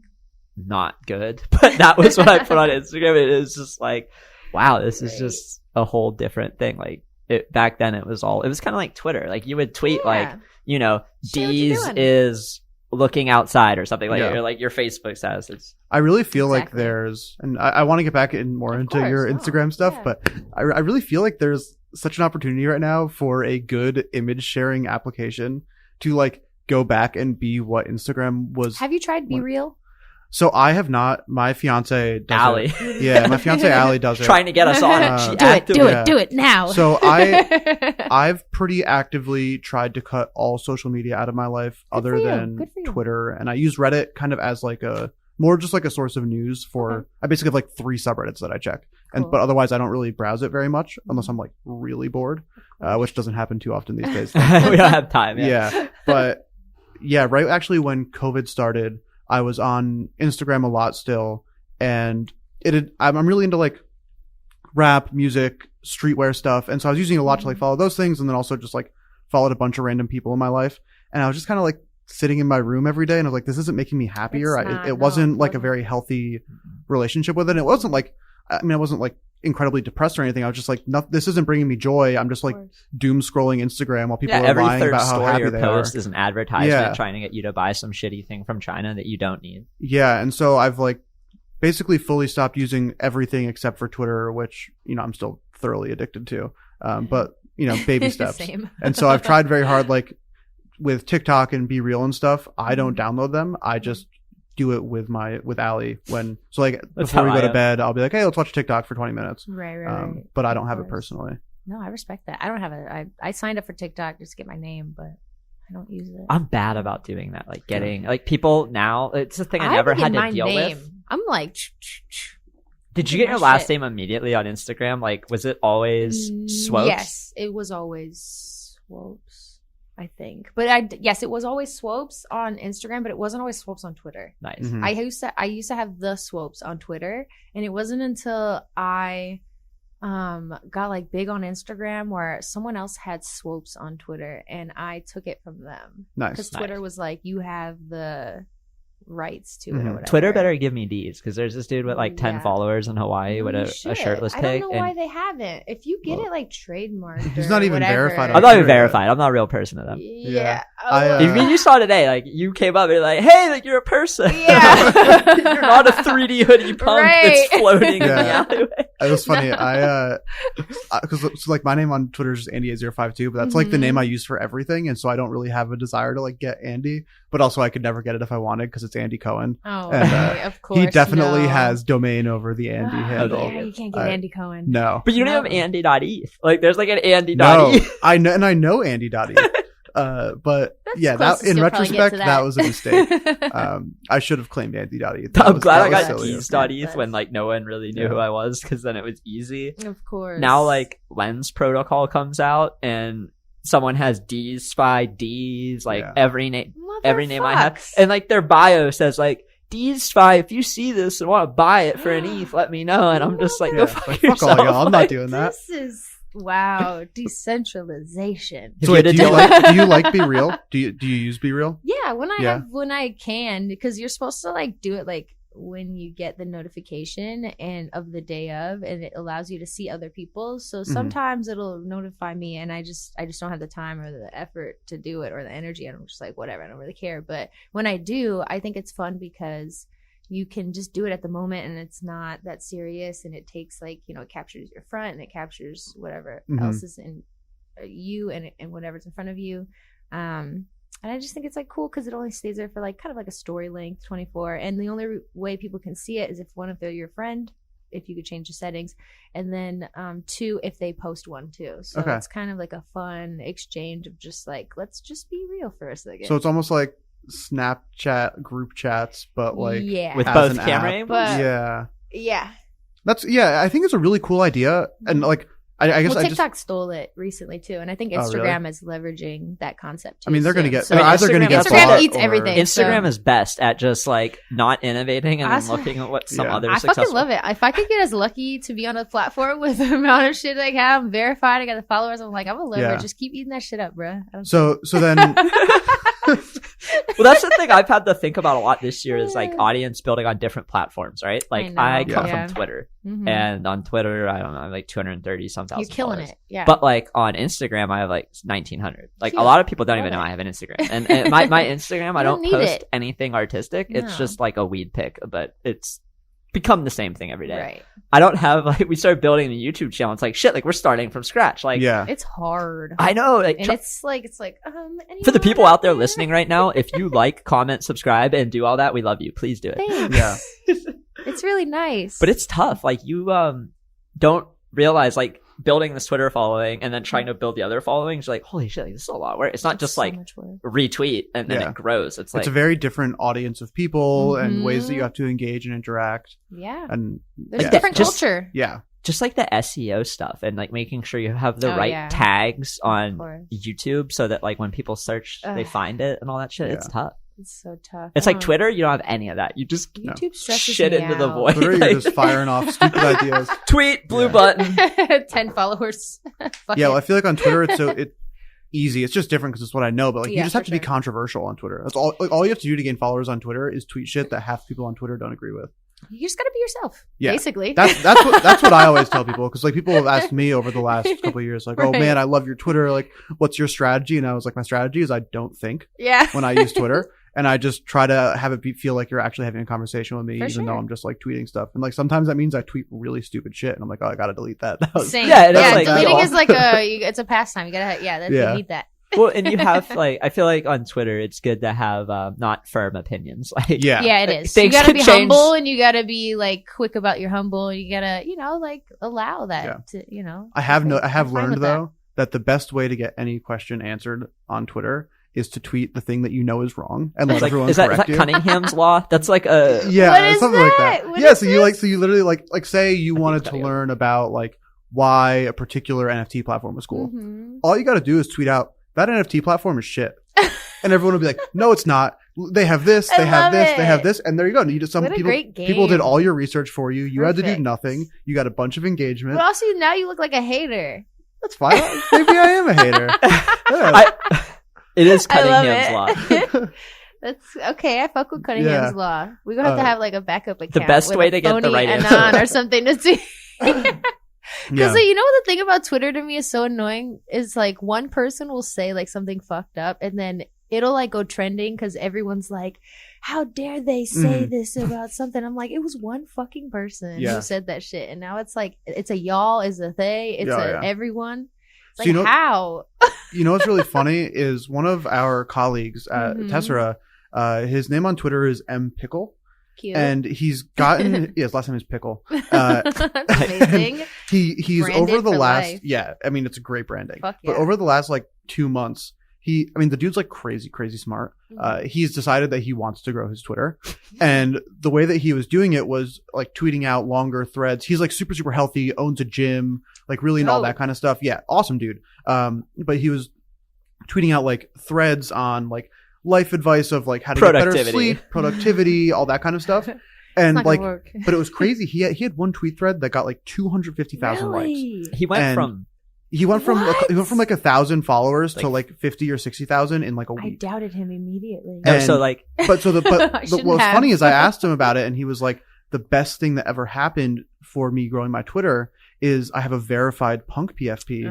S1: not good, but that was what I put on Instagram. It is just like, wow, this is just a whole different thing. Like, back then it was kind of like Twitter. Like you would tweet like, you know, Deez is looking outside or something like or like your Facebook status.
S5: I really feel like there's, and I want to get back into your Instagram stuff, but I really feel like there's such an opportunity right now for a good image sharing application to like go back and be what Instagram was.
S4: Have you tried BeReal?
S5: So I have not. My fiance does
S1: Allie.
S5: it. Yeah, my fiance Allie does it.
S1: Trying to get us on it.
S4: Do it now.
S5: So I've pretty actively tried to cut all social media out of my life other than Twitter, and I use Reddit kind of as like a more just like a source of news for. I basically have like 3 subreddits that I check, but otherwise I don't really browse it very much unless I'm like really bored, which doesn't happen too often these days.
S1: We don't have time.
S5: Yeah, but yeah, right. Actually, when COVID started, I was on Instagram a lot still, and I'm really into like rap, music, streetwear stuff, and so I was using it a lot to like follow those things, and then also just like followed a bunch of random people in my life, and I was just kind of like sitting in my room every day, and I was like, this isn't making me happier. It wasn't like a very healthy relationship with it. And it wasn't like, I mean, I wasn't like incredibly depressed or anything. I was just like, no, this isn't bringing me joy. I'm just like doom scrolling Instagram while people are lying about how happy they are.
S1: Every third story or post is an advertisement trying to get you to buy some shitty thing from China that you don't need.
S5: Yeah, and so I've like basically fully stopped using everything except for Twitter, which, you know, I'm still thoroughly addicted to. But, you know, baby steps.
S4: Same.
S5: And so I've tried very hard, like with TikTok and BeReal and stuff. I don't download them. I just do it with Allie so like before we go to bed, I'll be like, hey, let's watch TikTok for 20 minutes.
S4: Right.
S5: But I don't have it personally.
S4: No, I respect that. I don't have it. I signed up for TikTok just to get my name, but I don't use it.
S1: I'm bad about doing that. Like getting like people now. It's a thing I never had to deal with.
S4: I'm like.
S1: Did you get your last name immediately on Instagram? Like, was it always Swopes?
S4: Yes, it was always Swopes, I think. But yes, it was always Swopes on Instagram, but it wasn't always Swopes on Twitter.
S1: Nice.
S5: Mm-hmm.
S4: I used to have the Swopes on Twitter, and it wasn't until I got like big on Instagram where someone else had Swopes on Twitter, and I took it from them.
S5: Nice.
S4: Because Twitter was like, you have the rights to it or whatever.
S1: Twitter better give me D's, because there's this dude with like 10 followers in Hawaii with a shirtless pic.
S4: I don't know why they haven't. If you get it like trademarked,
S5: he's not even verified.
S1: I'm not even verified. I'm not a real person to them.
S4: Yeah.
S1: You saw today, like you came up and you're like, hey, like you're a person.
S4: Yeah.
S1: You're not a 3D hoodie pump that's floating in the alleyway.
S5: It was funny. Because like my name on Twitter is Andy8052, but that's like the name I use for everything, and so I don't really have a desire to like get Andy, but also I could never get it if I wanted because it's Andy Cohen.
S4: Oh,
S5: and,
S4: of course.
S5: He definitely has domain over the Andy handle.
S4: Yeah, you can't get Andy Cohen.
S5: No,
S1: but you don't have Andy.eth. Like there's like an Andy.eth.
S5: No, I know Andy.eth. But
S4: that's
S5: yeah, that in retrospect, that was a mistake. I should have claimed Andy.eth.
S1: I'm glad I got Deezefi when like no one really knew who I was, because then it was easy.
S4: Of course.
S1: Now like Lens Protocol comes out and someone has Deezefi, D's, like every name I have, and like their bio says like, Deezefi, if you see this and want to buy it for an ETH, let me know. And I'm just like, go fuck yourself.
S5: Fuck all y'all. I'm not doing that.
S4: This is wow, decentralization.
S5: So wait, do you like BeReal? Do you use BeReal?
S4: Yeah, when I can, because you're supposed to like do it like when you get the notification and of the day of, and it allows you to see other people. So sometimes it'll notify me, and I just don't have the time or the effort to do it or the energy. I'm just like, whatever, I don't really care. But when I do, I think it's fun because you can just do it at the moment, and it's not that serious, and it takes like, you know, it captures your front and it captures whatever else is in you and whatever's in front of you. And I just think it's like cool because it only stays there for like kind of like a story length, 24. And the only way people can see it is if one, if they're your friend, if you could change the settings, and then 2, if they post one too. So it's kind of like a fun exchange of just like, let's just be real for a second.
S5: So it's almost like Snapchat group chats, but like
S1: with both camera angles.
S5: Yeah. I think it's a really cool idea, and like I guess
S4: TikTok stole it recently too, and I think Instagram is leveraging that concept too.
S5: I mean, they're going to get.
S1: So
S5: either going to get.
S4: Instagram eats everything.
S1: Instagram is best at just like not innovating and then looking at what some other.
S4: I fucking love it. If I could get as lucky to be on a platform with the amount of shit I have, I'm verified, I got the followers, I'm like, I'm a liver. Just keep eating that shit up, bro. So
S5: then.
S1: Well, that's the thing I've had to think about a lot this year is like audience building on different platforms, right? Like I come from Twitter, and on Twitter, I don't know, I have like 230 some thousand.
S4: You're killing
S1: followers.
S4: it, yeah.
S1: But like on Instagram, I have like 1,900. Like a lot of people don't even know I have an Instagram, and my Instagram, I don't post anything artistic. No. It's just like a weed pic, but it's become the same thing every day.
S4: Right.
S1: I don't have like, we started building the YouTube channel. It's like shit, like we're starting from scratch. Like
S4: it's hard.
S1: I know. Like,
S4: and it's like
S1: for the people out there listening right now, if you like, comment, subscribe, and do all that, we love you. Please do it.
S4: Thanks.
S5: Yeah.
S4: It's really nice.
S1: But it's tough. Like you don't realize like building this Twitter following and then trying to build the other followings. You're like, holy shit, like, this is a lot of work. It's not just so like retweet and then it grows. It's like
S5: it's a very different audience of people and ways that you have to engage and interact.
S4: Yeah.
S5: And
S4: there's a different culture.
S5: Yeah.
S1: Just like the SEO stuff and like making sure you have the right tags on YouTube so that like when people search, they find it and all that shit. It's tough.
S4: It's so tough.
S1: It's like Twitter, you don't have any of that. You just
S4: YouTube stresses
S1: shit
S4: me
S1: into
S4: out.
S1: the void.
S5: Twitter, you're just firing off stupid ideas.
S1: Tweet, blue button.
S4: 10 followers.
S5: Well, I feel like on Twitter it's easy. It's just different because it's what I know, but like you just have to be controversial on Twitter. That's all. Like all you have to do to gain followers on Twitter is tweet shit that half people on Twitter don't agree with.
S4: You just gotta be yourself. Basically.
S5: That's what I always tell people, because like people have asked me over the last couple of years, like, oh man, I love your Twitter. Like, what's your strategy? And I was like, my strategy is I don't think when I use Twitter. And I just try to have it feel like you're actually having a conversation with me, even though I'm just like tweeting stuff. And like sometimes that means I tweet really stupid shit, and I'm like, oh, I gotta delete that.
S4: Same.
S1: Yeah,
S4: like, deleting is like it's a pastime. You gotta you need that.
S1: Well, and you have like, I feel like on Twitter it's good to have not firm opinions. Like
S4: it is. You gotta be humble, and you gotta be like quick about your humble. You gotta like allow that to
S5: I have learned though that the best way to get any question answered on Twitter is to tweet the thing that you know is wrong and let
S1: Like,
S5: everyone
S1: is that
S5: correct you.
S1: Cunningham's law? That's like a
S5: Yeah,
S4: What is
S5: something
S4: that?
S5: like that.
S4: What
S5: Yeah,
S4: is
S5: so you
S4: this?
S5: literally like say you wanted to
S1: Cunningham.
S5: learn about like why a particular NFT platform was cool.
S4: Mhm.
S5: All you got to do is tweet out that NFT platform is shit, and everyone will be like, "No, it's not. They have this.
S4: I
S5: They have
S4: love
S5: this.
S4: it.
S5: They have this." And there you go. You just some
S4: What a
S5: people
S4: great game.
S5: people did all your research for you. You had to do
S4: Perfect.
S5: nothing. You got a bunch of engagement.
S4: But also now you look like a hater.
S5: That's fine. Maybe I am a hater. Yeah.
S1: it is
S4: I love
S1: Cunningham's law.
S4: it. That's okay. I fuck with Cunningham's
S5: Yeah.
S4: law. We're gonna have to have like a backup account.
S1: best
S4: with
S1: way
S4: a
S1: to get the
S4: phony
S1: right
S4: anon
S1: answer.
S4: or something to see. Because
S5: Yeah.
S4: you know what the thing about Twitter to me is so annoying is like one person will say like something fucked up and then it'll like go trending because everyone's like, how dare they say
S5: Mhm.
S4: this about something? I'm like, it was one fucking person
S5: Yeah.
S4: who said that shit, and now it's like it's a y'all, it's a they, it's
S5: Yeah, yeah.
S4: everyone. It's
S5: So
S4: like
S5: you know-
S4: how?
S5: You know what's really funny is one of our colleagues at
S4: Mhm.
S5: Tessera, his name on Twitter is M Pickle,
S4: Cute.
S5: and he's gotten his last name is Pickle.
S4: That's amazing.
S5: He's
S4: Branded
S5: over the
S4: for
S5: last
S4: life.
S5: yeah. I mean, it's a great branding.
S4: Fuck
S5: But
S4: yeah.
S5: over the last like 2 months, the dude's like crazy smart. He's decided that he wants to grow his Twitter, and the way that he was doing it was like tweeting out longer threads. He's like super healthy, owns a gym, like really into all that
S4: Dope.
S5: kind of stuff. Yeah, awesome dude. But he was tweeting out like threads on like life advice of like how to get better
S1: Productivity.
S5: sleep, productivity, all that kind of stuff. And
S4: Not gonna
S5: like,
S4: work.
S5: but it was crazy. He had one tweet thread that got like 250,000 likes.
S4: Really?
S1: He went
S5: And
S1: from
S5: He went from
S4: What?
S5: like 1,000 followers to
S1: Like-
S5: like 50 or 60,000 in like a
S4: I
S5: week.
S4: doubted him immediately.
S5: And-
S1: so like
S5: But
S4: I
S5: what
S4: shouldn't
S5: was
S4: have.
S5: funny is I asked him about it, and he was like, "The best thing that ever happened for me growing my Twitter is I have a verified punk PFP."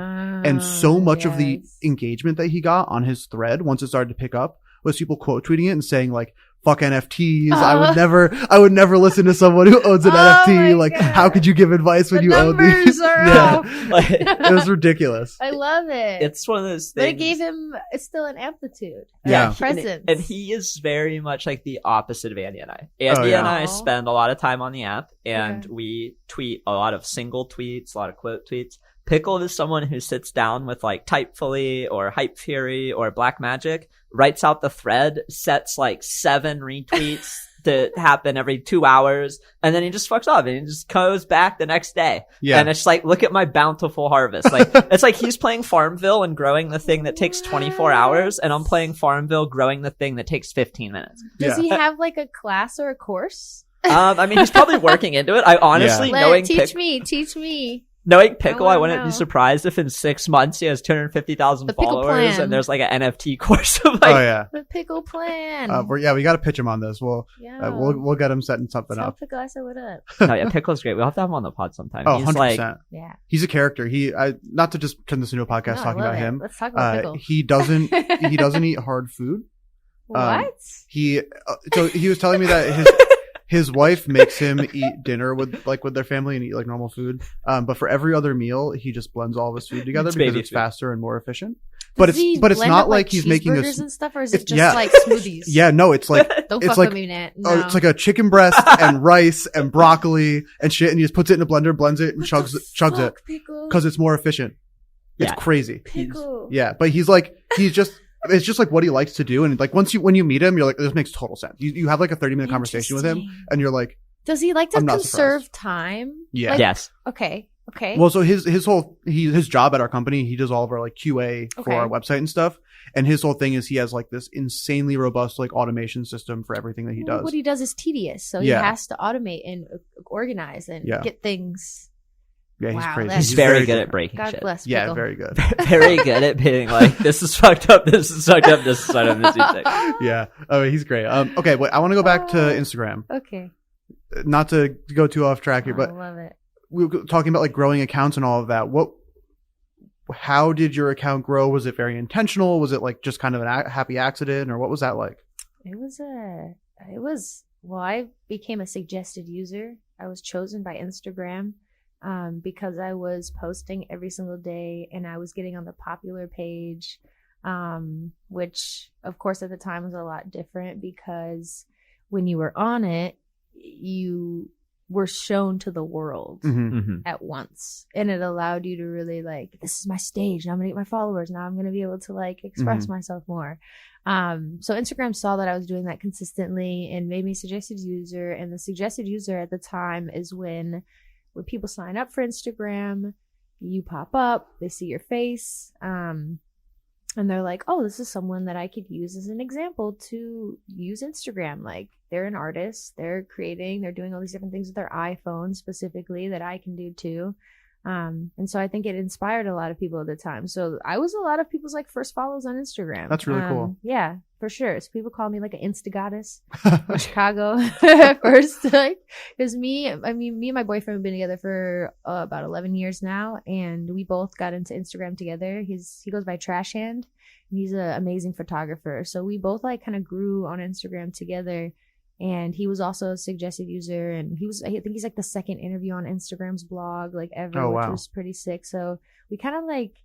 S5: And so much of the
S4: yes.
S5: engagement that he got on his thread once it started to pick up was people quote tweeting it and saying like, "Fuck NFTs. I would never listen to someone who owns an
S4: Oh
S5: NFT.
S4: my
S5: Like,
S4: God.
S5: how could you give advice when
S4: The
S5: you own
S4: numbers
S5: these?"
S4: are
S5: Yeah.
S4: off.
S1: like,
S5: It was ridiculous.
S4: I love it.
S1: it's one of those
S4: but
S1: things.
S4: it gave him still an amplitude.
S5: Yeah.
S4: A presence.
S1: And he is very much like the opposite of Andy and I. Andy
S5: Oh, yeah.
S1: and I
S4: Aw.
S1: spend a lot of time on the app, and
S4: Okay.
S1: we tweet a lot of single tweets, a lot of quote tweets. Pickle is someone who sits down with like Typefully or Hype Fury or Black Magic, writes out the thread, sets like 7 retweets to happen every 2 hours, and then he just fucks off and he just goes back the next day.
S5: Yeah.
S1: And it's like, look at my bountiful harvest. Like, it's like he's playing Farmville and growing the thing that takes 24 hours, and I'm playing Farmville growing the thing that takes 15 minutes.
S4: Does
S5: Yeah.
S4: he have like a class or a course?
S1: I mean, he's probably working into it. I honestly,
S4: Teach me.
S1: knowing Pickle, I
S4: wanna
S1: wouldn't
S4: know.
S1: be surprised if in 6 months he has 250,000
S4: The Pickle
S1: followers
S4: plan.
S1: and there's like an NFT course of
S5: Oh
S1: like,
S5: yeah.
S4: The pickle plan.
S5: We got to pitch him on this.
S4: yeah.
S5: We'll get him setting something
S4: Tell
S5: up.
S4: Pickle I said what up.
S1: no, yeah, Pickle's great. We'll have to have him on the pod sometime.
S5: Oh,
S1: He's
S5: 100%.
S1: like,
S4: Yeah.
S5: He's a character. Not to just turn this into a podcast
S4: No, I
S5: talking
S4: love
S5: about
S4: it.
S5: him.
S4: Let's talk about Pickle.
S5: He doesn't eat hard food.
S4: What?
S5: So he was telling me that his wife makes him eat dinner with their family and eat like normal food. But for every other meal, he just blends all of his food together
S1: It's
S5: because
S1: baby
S5: it's
S1: food.
S5: faster and more efficient. But
S4: Does he
S5: it's
S4: blend
S5: not
S4: up,
S5: like he's making a
S4: cheeseburgers and stuff, or is it
S5: it's-
S4: just
S5: yeah.
S4: like smoothies?
S5: yeah, no, it's like
S4: Don't
S5: it's
S4: fuck
S5: like
S4: with me, Nat. No.
S5: oh, it's like a chicken breast and rice and broccoli and shit, and he just puts it in a blender, blends it, and
S4: What
S5: chugs
S4: the
S5: it
S4: fuck, Pickle?
S5: because it's more efficient. It's
S1: Yeah.
S5: crazy.
S4: Pickle.
S5: Yeah, but it's just like what he likes to do, and like when you meet him, you're like, this makes total sense. You have like a 30-minute conversation with him,
S4: Interesting.
S5: and you're like,
S4: Does he like to
S5: I'm not
S4: conserve time?
S5: Yeah.
S4: Like,
S1: yes.
S4: Okay.
S5: well, so his job at our company, he does all of our like QA for
S4: Okay.
S5: our website and stuff, and his whole thing is he has like this insanely robust like automation system for everything that he
S4: Well,
S5: does.
S4: what he does is tedious, so
S5: Yeah.
S4: he has to automate and organize and
S5: Yeah.
S4: get things.
S5: Yeah, he's
S4: Wow,
S5: crazy.
S4: that's-
S1: He's very good at breaking
S4: God
S1: shit.
S4: bless.
S5: Yeah,
S4: Pickle.
S5: very good.
S1: Very good at being like, this is fucked up, this is fucked up, this is fucked up, this is fucked up.
S5: Yeah. Oh, he's great. Okay, wait, I want to go back to
S4: Oh.
S5: Instagram.
S4: Okay.
S5: Not to go too off track here,
S4: I
S5: but
S4: love it.
S5: we were talking about like growing accounts and all of that. How did your account grow? Was it very intentional? Was it like just kind of a happy accident, or what was that like?
S4: Well, I became a suggested user. I was chosen by Instagram because I was posting every single day and I was getting on the popular page, which of course at the time was a lot different because when you were on it, you were shown to the world
S5: Mm-hmm.
S4: at once, and it allowed you to really like, this is my stage, now I'm gonna get my followers, now I'm gonna be able to like express myself more. So Instagram saw that I was doing that consistently and made me a suggested user, and the suggested user at the time is when people sign up for Instagram, you pop up, they see your face, and they're like, oh, this is someone that I could use as an example to use Instagram. Like, they're an artist, they're creating, they're doing all these different things with their iPhone specifically that I can do too. And so I think it inspired a lot of people at the time. So I was a lot of people's like first follows on Instagram.
S5: That's really cool.
S4: Yeah, for sure. So people call me like an Insta goddess in Chicago at first. Like, because me and my boyfriend have been together for about 11 years now, and we both got into Instagram together. He goes by Trash Hand, and he's an amazing photographer. So we both like kind of grew on Instagram together. And he was also a suggested user, and I think he's like the second interview on Instagram's blog like ever, which was pretty sick. So we kind of like,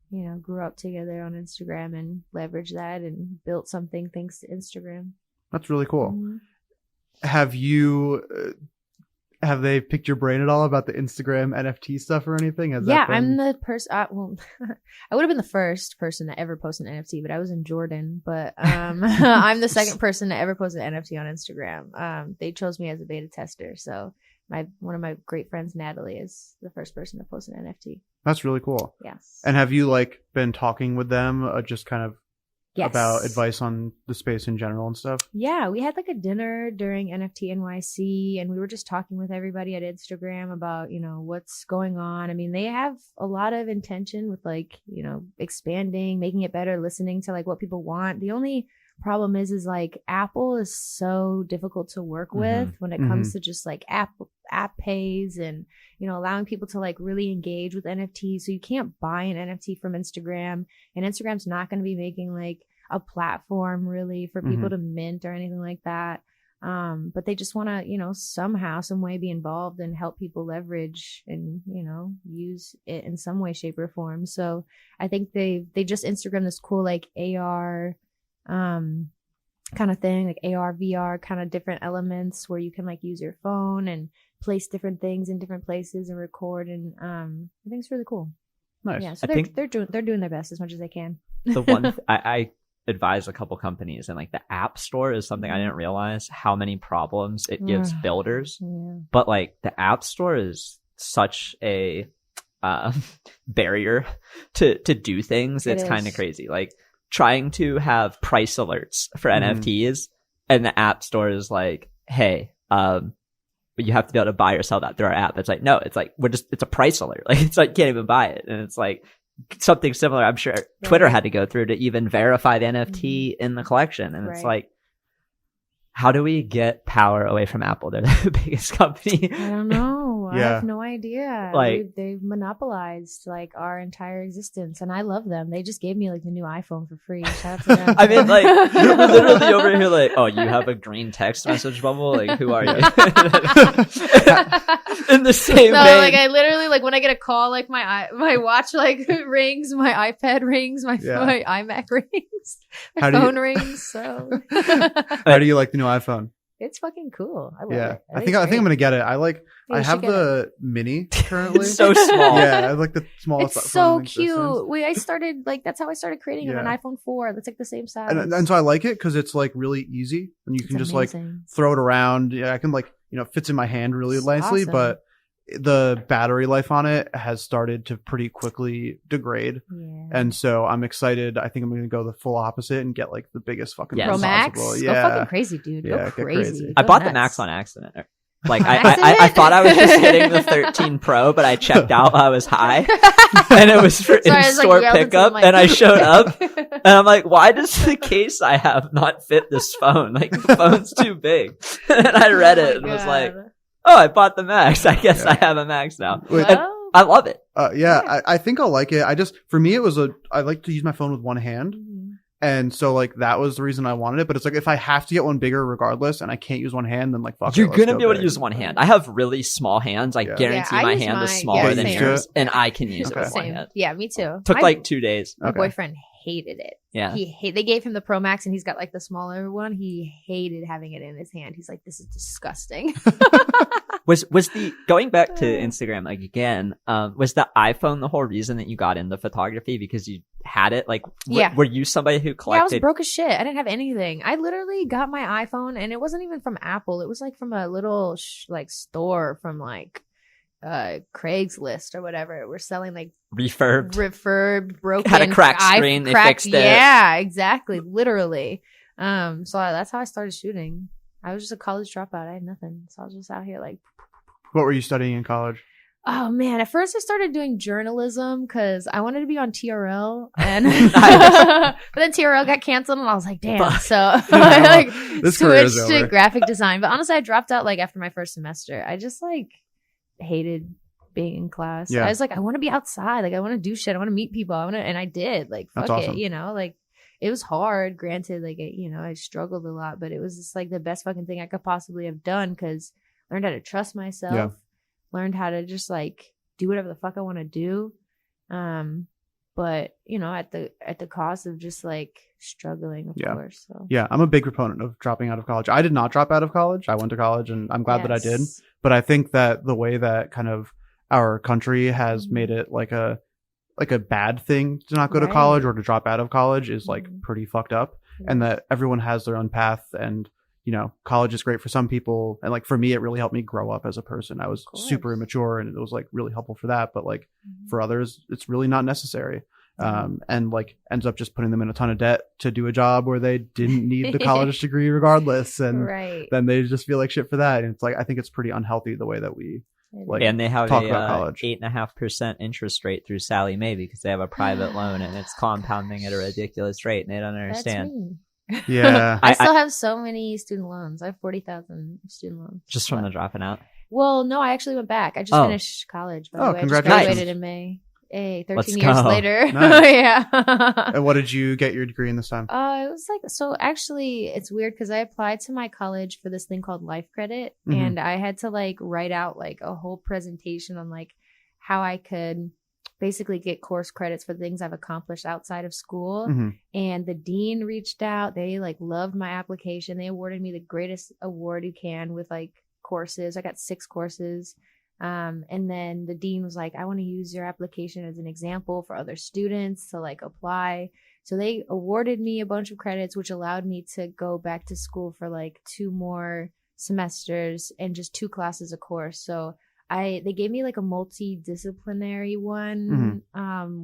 S4: you know, grew up together on Instagram and leveraged that and built something thanks to Instagram.
S5: That's really cool.
S4: Mm-hmm.
S5: Have they picked your brain at all about the Instagram NFT stuff or anything?
S4: I'm the person. Well, I would have been the first person to ever post an NFT, but I was in Jordan. But I'm the second person to ever post an NFT on Instagram. They chose me as a beta tester. So one of my great friends, Natalie, is the first person to post an NFT.
S5: That's really cool.
S4: Yes.
S5: And have you like been talking with them just kind of about advice on the space in general and stuff?
S4: Yeah, we had like a dinner during NFT NYC, and we were just talking with everybody at Instagram about, you know, what's going on. I mean, they have a lot of intention with like, you know, expanding, making it better, listening to like what people want. The only problem is like Apple is so difficult to work with when it comes to just like app pays and, you know, allowing people to like really engage with NFTs. So you can't buy an NFT from Instagram, and Instagram's not going to be making like a platform really for people to mint or anything like that. But they just want to, you know, somehow, some way be involved and help people leverage and, you know, use it in some way, shape or form. So I think they just Instagram this cool like AR kind of thing, like AR, VR kind of different elements where you can like use your phone and place different things in different places and record. And I think it's really cool.
S5: Nice.
S4: Yeah, so they're doing their best as much as they can.
S1: The one I advise a couple companies, and like the App Store is something I didn't realize how many problems it gives builders. Yeah. But like the App Store is such a barrier to do things. It's kind of crazy. Like trying to have price alerts for NFTs, and the App Store is like, hey, you have to be able to buy or sell that through our app. It's like, no, it's like, it's a price alert. Like, it's like, you can't even buy it. And it's like something similar. I'm sure Twitter had to go through to even verify the NFT in the collection. And it's like, how do we get power away from Apple? They're the biggest company.
S4: I don't know. I have no idea.
S1: Like,
S4: they've monopolized like our entire existence, and I love them. They just gave me like the new iPhone for free. Shout out to them.
S1: I mean, like, you're literally over here like, oh, you have a green text message bubble? Like, who are you? In the same vein.
S4: Like I literally, like when I get a call, like my watch like rings, my iPad rings, my iMac rings, my phone rings. So
S5: how do you like the new iPhone?
S4: It's fucking cool. I love it.
S5: I think I'm gonna get it. I have the mini currently.
S1: It's so small.
S5: Yeah, I like the smallest.
S4: It's so cute. I started like that's how I started creating an iPhone 4. That's like the same size.
S5: And so I like it because it's like really easy, and you can just like throw it around. Yeah, I can like, you know, it fits in my hand really nicely, awesome. But the battery life on it has started to pretty quickly degrade. Yeah. And so I'm excited. I think I'm going to go the full opposite and get like the biggest fucking
S4: Pro Max.
S5: Yeah.
S4: Go fucking crazy, dude.
S5: Yeah,
S4: go crazy.
S1: I bought the Max on accident. Like I thought I was just getting the 13 Pro, but I checked out while I was high, and it was for in-store pickup. And I showed up, and I'm like, "Why does the case I have not fit this phone? Like the phone's too big." And I read it and was like, "Oh, I bought the Max. I guess I have a Max now."
S4: Well,
S1: I love it.
S5: I think I'll like it. For me, it was I like to use my phone with one hand. And so, like, that was the reason I wanted it. But it's like, if I have to get one bigger regardless and I can't use one hand, then, like, fuck
S1: You're
S5: it.
S1: You're going to be able to use one hand. I have really small hands. I guarantee my hand is smaller than yours. And I can use it with one hand.
S4: Yeah, me too.
S1: Took like 2 days.
S4: My boyfriend hated it.
S1: Yeah.
S4: They gave him the Pro Max, and he's got, like, the smaller one. He hated having it in his hand. He's like, this is disgusting.
S1: Was the going back to Instagram like again? Was the iPhone the whole reason that you got into photography because you had it? Like, were you somebody who collected?
S4: Yeah, I was broke as shit. I didn't have anything. I literally got my iPhone, and it wasn't even from Apple. It was like from a little like store from like Craigslist or whatever. We're selling like refurbed, broken,
S1: had a cracked screen. They fixed it.
S4: Yeah, exactly, literally. So that's how I started shooting. I was just a college dropout. I had nothing, so I was just out here like.
S5: What were you studying in college?
S4: Oh man, at first I started doing journalism because I wanted to be on TRL, and but then TRL got canceled, and I was like, damn. So I like switched to graphic design. But honestly, I dropped out like after my first semester. I just like hated being in class. I was like, I want to be outside. Like I want to do shit. I want to meet people. And I did. Like fuck it, you know. Like it was hard. Granted, like I struggled a lot, but it was just like the best fucking thing I could possibly have done because. Learned how to trust myself, learned how to just like do whatever the fuck I want to do. But at the cost of just like struggling, of course. So. Yeah.
S5: I'm a big proponent of dropping out of college. I did not drop out of college. I went to college and I'm glad that I did. But I think that the way that kind of our country has made it like a bad thing to not go to college or to drop out of college is like pretty fucked up. And that everyone has their own path and college is great for some people. And like for me, it really helped me grow up as a person. I was super immature and it was like really helpful for that. But like for others, it's really not necessary. And like ends up just putting them in a ton of debt to do a job where they didn't need the college degree regardless. And then they just feel like shit for that. And it's like, I think it's pretty unhealthy the way that we like
S1: and they have
S5: talk about college.
S1: 8.5% interest rate through Sallie Mae because they have a private loan and it's compounding at a ridiculous rate and they don't understand.
S5: Yeah.
S4: I still have so many student loans. I have 40,000 student loans.
S1: Just from the dropping out?
S4: Well, no, I actually went back. I just finished college. By the way.
S5: Congratulations.
S4: I just graduated in May. Hey, 13 years later.
S5: Nice.
S4: Yeah.
S5: And what did you get your degree in this time?
S4: It was like, so actually it's weird because I applied to my college for this thing called Life Credit. And I had to like write out like a whole presentation on like how I could basically get course credits for things I've accomplished outside of school. And the dean reached out. They like loved my application. They awarded me the greatest award you can with like courses. I got 6 courses. And then the dean was like, I want to use your application as an example for other students to like apply. So they awarded me a bunch of credits, which allowed me to go back to school for like 2 more semesters and just 2 classes a course. So they gave me like a multidisciplinary one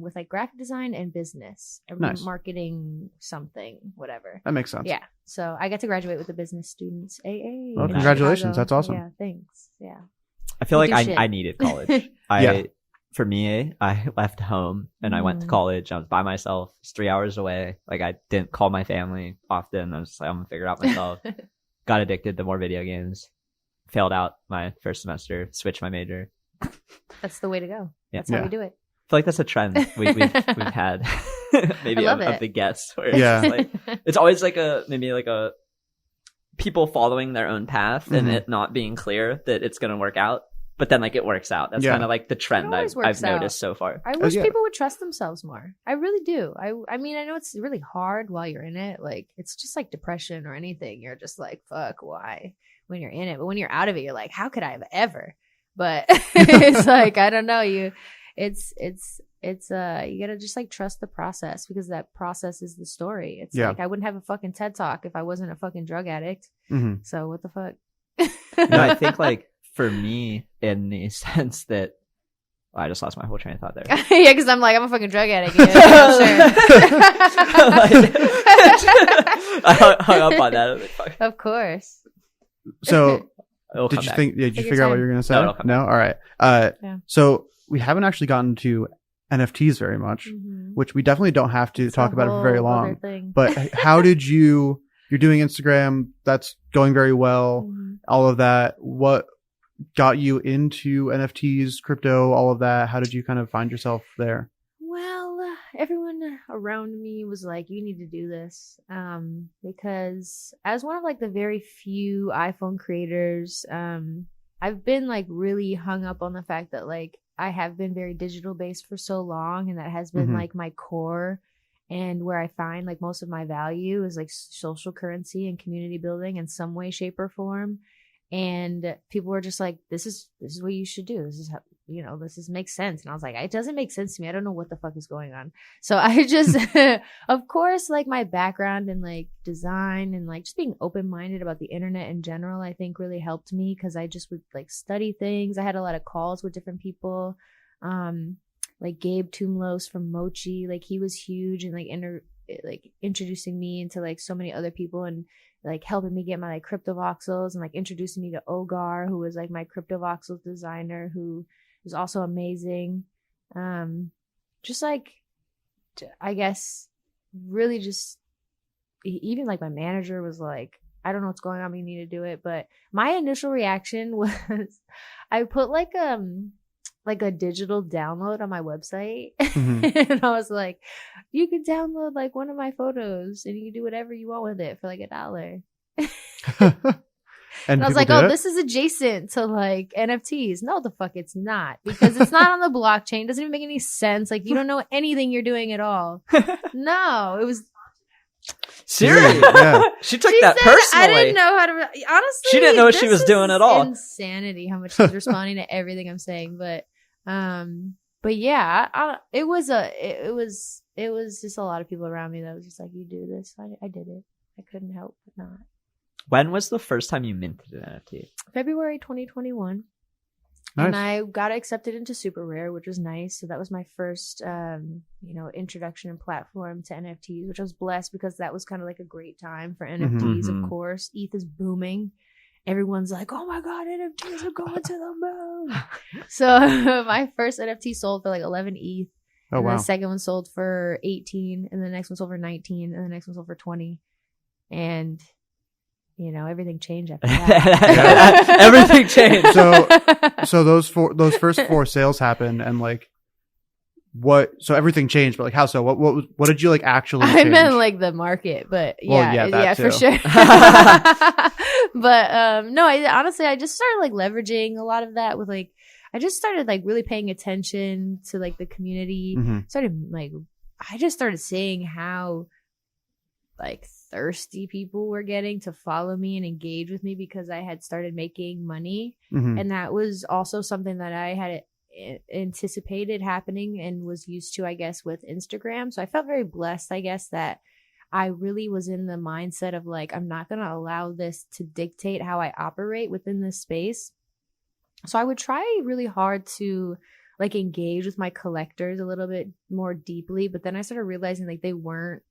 S4: with like graphic design and business, marketing, something, whatever.
S5: That makes sense.
S4: Yeah. So I got to graduate with the business students. AA.
S5: Well, congratulations. That's awesome.
S4: Yeah. Thanks. Yeah.
S1: I feel like I needed college. For me, I left home and I went to college. I was by myself. It's 3 hours away. Like I didn't call my family often. I was just like, I'm gonna figure it out myself. Got addicted to more video games. Failed out my first semester, switched my major.
S4: That's the way to go. Yeah. That's how we do it.
S1: I feel like that's a trend we've had maybe of the guests where it's just like it's always like maybe a people following their own path and it not being clear that it's going to work out, but then like it works out. That's kind of like the trend I've noticed so far.
S4: I wish people would trust themselves more. I really do. I mean, I know it's really hard while you're in it. Like it's just like depression or anything. You're just like, fuck, why? When you're in it, but when you're out of it, you're like, how could I have ever? But it's like, I don't know, you gotta just like trust the process because that process is the story. It's like I wouldn't have a fucking TED Talk if I wasn't a fucking drug addict. So what the fuck?
S1: No, I think like for me in the sense that I just lost my whole train of thought there.
S4: Yeah, because I'm a fucking drug addict. Yeah,
S1: I hung up on that.
S4: Of course.
S5: So did you figure out what you were going to say? No? All right. So we haven't actually gotten to NFTs very much, which we definitely don't have to talk about it for very long. But how did you're doing Instagram, that's going very well, all of that. What got you into NFTs, crypto, all of that? How did you kind of find yourself there?
S4: Well, everyone around me was like, you need to do this. Because as one of like the very few iPhone creators, I've been like really hung up on the fact that like I have been very digital based for so long, and that has been like my core, and where I find like most of my value is like social currency and community building in some way, shape, or form. And people were just like, this is what you should do. This is how, makes sense. And I was like, it doesn't make sense to me. I don't know what the fuck is going on. So I just, of course, like my background in like design and like just being open-minded about the internet in general, I think really helped me, because I just would like study things. I had a lot of calls with different people. Like Gabe Tumlos from Mochi, like he was huge and like introducing me into like so many other people, and like helping me get my like cryptovoxels, and like introducing me to Ogar, who was like my cryptovoxels designer, who was also amazing. Just like, I guess, really just, even like my manager was like, I don't know what's going on, but you need to do it. But my initial reaction was I put like a digital download on my website. And I was like, you could download like one of my photos and you can do whatever you want with it for like $1. And I was like, oh, this is adjacent to like NFTs. No, the fuck it's not, because it's not on the blockchain. It doesn't even make any sense. Like, you don't know anything you're doing at all. No, it was
S1: serious. Yeah. She took that personally.
S4: I didn't know how to, honestly.
S1: She didn't know what she was doing at all.
S4: Insanity how much she's responding to everything I'm saying. But yeah, it was just a lot of people around me that was just like, you do this. I did it. I couldn't help but not.
S1: When was the first time you minted an NFT?
S4: February 2021. Nice. And I got accepted into Super Rare, which was nice. So that was my first, introduction and platform to NFTs, which I was blessed, because that was kind of like a great time for NFTs. Of course, ETH is booming. Everyone's like, oh my God, NFTs are going to the moon. So my first NFT sold for like 11 ETH. Oh, and wow. The second one sold for 18, and the next one sold for 19, and the next one sold for 20. And everything changed after that.
S1: Everything changed.
S5: So those first 4 sales happened, and like, so everything changed, but like how so? What did you like actually change?
S4: I meant like the market, but yeah, for sure. But no, honestly I just started like leveraging a lot of that with like, I just started like really paying attention to like the community. I just started seeing how like thirsty people were getting to follow me and engage with me, because I had started making money. And that was also something that I had anticipated happening and was used to, I guess, with Instagram. So I felt very blessed, I guess, that I really was in the mindset of like, I'm not going to allow this to dictate how I operate within this space. So I would try really hard to like engage with my collectors a little bit more deeply, but then I started realizing like they weren't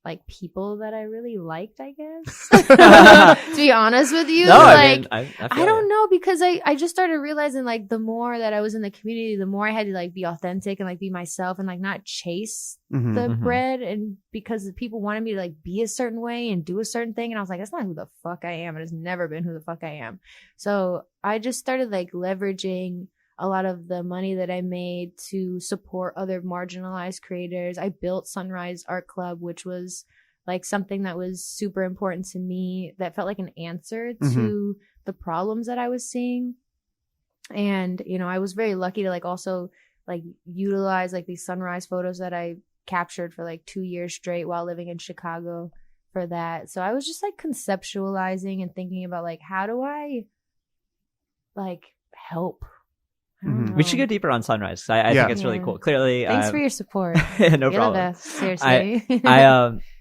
S4: like people that I really liked, I guess. To be honest with you.
S1: No,
S4: like,
S1: I
S4: don't know, because I just started realizing like the more that I was in the community, the more I had to like be authentic and like be myself and like not chase the bread, and because the people wanted me to like be a certain way and do a certain thing, and I was like, that's not who the fuck I am. It has never been who the fuck I am. So I just started like leveraging a lot of the money that I made to support other marginalized creators. I built Sunrise Art Club, which was like something that was super important to me, that felt like an answer to the problems that I was seeing. And, I was very lucky to like also like utilize like these sunrise photos that I captured for like 2 years straight while living in Chicago for that. So I was just like conceptualizing and thinking about like, how do I like help?
S1: We should go deeper on Sunrise. I think it's really cool. Clearly,
S4: thanks for your support.
S1: No
S4: You're
S1: problem.
S4: The best, seriously.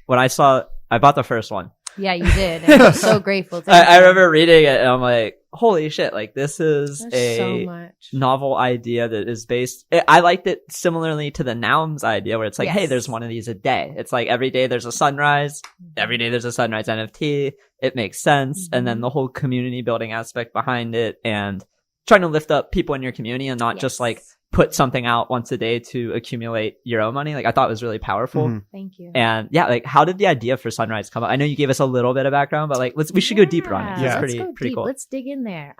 S1: When I bought the first one.
S4: Yeah, you did. And I'm so grateful.
S1: I remember reading it and I'm like, holy shit! Like, this is
S4: so much
S1: novel idea that is based. I liked it similarly to the Noums idea, where it's like, hey, there's one of these a day. It's like every day there's a sunrise. Every day there's a sunrise NFT. It makes sense, and then the whole community building aspect behind it, and trying to lift up people in your community and not just like put something out once a day to accumulate your own money. Like, I thought it was really powerful.
S4: Thank you.
S1: And yeah, like, how did the idea for Sunrise come up? I know you gave us a little bit of background, but like, we should go deeper on it.
S4: Yeah,
S1: it's pretty cool.
S4: Let's dig in there.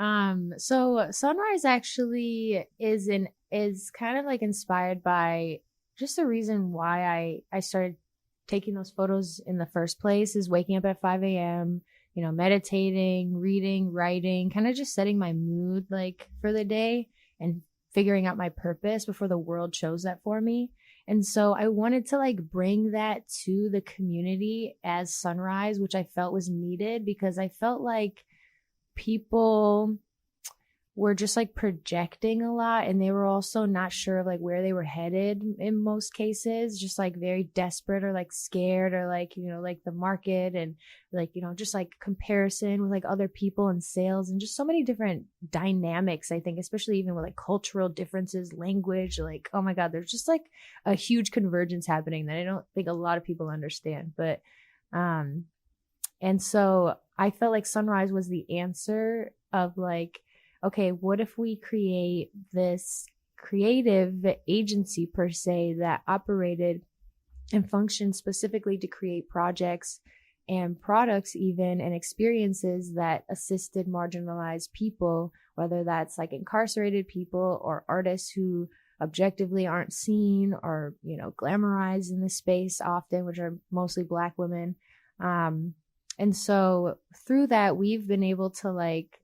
S4: So Sunrise actually is kind of like inspired by just the reason why I started taking those photos in the first place, is waking up at 5 a.m., meditating, reading, writing, kind of just setting my mood like for the day and figuring out my purpose before the world chose that for me. And so I wanted to like bring that to the community as Sunrise, which I felt was needed, because I felt like people were just like projecting a lot, and they were also not sure of like where they were headed in most cases, just like very desperate or like scared, or like, you know, like the market, and like, you know, just like comparison with like other people and sales, and just so many different dynamics, I think, especially even with like cultural differences, language, like, oh my God, there's just like a huge convergence happening that I don't think a lot of people understand. But and so I felt like Sunrise was the answer of like, okay, what if we create this creative agency per se that operated and functioned specifically to create projects and products even, and experiences that assisted marginalized people, whether that's like incarcerated people or artists who objectively aren't seen or, you know, glamorized in the space often, which are mostly Black women. And so through that, we've been able to like,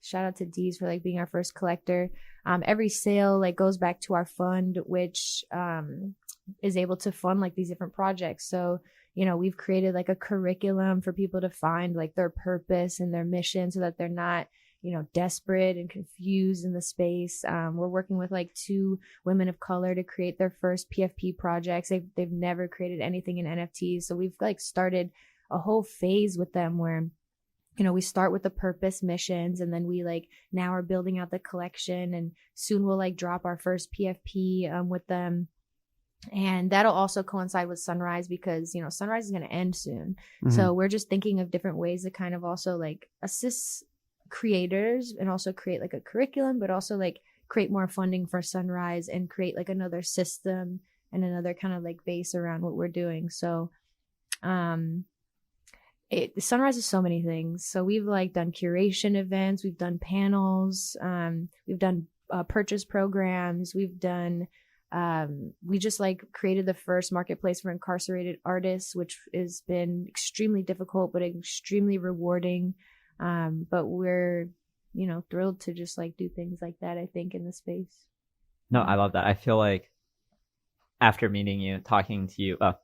S4: shout out to Deez for like being our first collector. Every sale like goes back to our fund, which is able to fund like these different projects. So, you know, we've created like a curriculum for people to find like their purpose and their mission, so that they're not, you know, desperate and confused in the space. We're working with like 2 women of color to create their first PFP projects. They've never created anything in NFTs. So we've like started a whole phase with them where, you know, we start with the purpose missions, and then we like now are building out the collection, and soon we'll like drop our first PFP with them. And that'll also coincide with Sunrise, because, you know, Sunrise is going to end soon. Mm-hmm. So we're just thinking of different ways to kind of also like assist creators and also create like a curriculum, but also like create more funding for Sunrise and create like another system and another kind of like base around what we're doing. So, Sunrise is so many things. So we've like done curation events, we've done panels, we've done purchase programs, we've done, we just like created the first marketplace for incarcerated artists, which has been extremely difficult, but extremely rewarding. But we're, you know, thrilled to just like do things like that, I think, in the space.
S1: No, I love that. I feel like after meeting you, talking to you on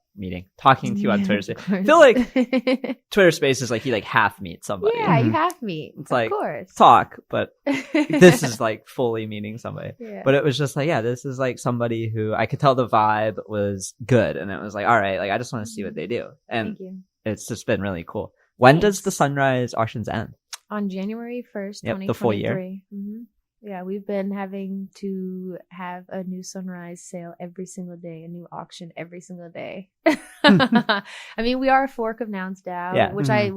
S1: Twitter, I feel like Twitter Space is like you like half meet somebody.
S4: Yeah, you half meet.
S1: It's
S4: of
S1: like
S4: course.
S1: Talk, but this is like fully meeting somebody.
S4: Yeah.
S1: But it was just like, yeah, this is like somebody who I could tell the vibe was good, and it was like, all right, like I just want to see what they do, and it's just been really cool. When does the Sunrise auctions end?
S4: On January 1st, 2023.
S1: The full year.
S4: Mm-hmm. Yeah, we've been having to have a new Sunrise sale every single day, a new auction every single day. I mean, we are a fork of Nouns DAO, which I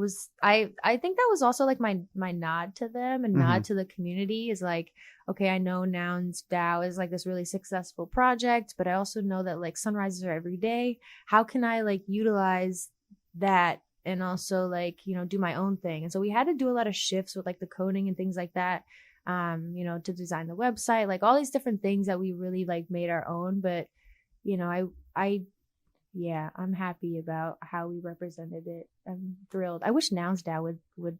S4: think that was also like my nod to them and nod to the community is like, okay, I know Nouns DAO is like this really successful project, but I also know that like sunrises are every day. How can I like utilize that and also like, you know, do my own thing? And so we had to do a lot of shifts with like the coding and things like that. You know, to design the website, like all these different things that we really like made our own. But, you know, I'm happy about how we represented it. I'm thrilled. I wish Nouns DAO would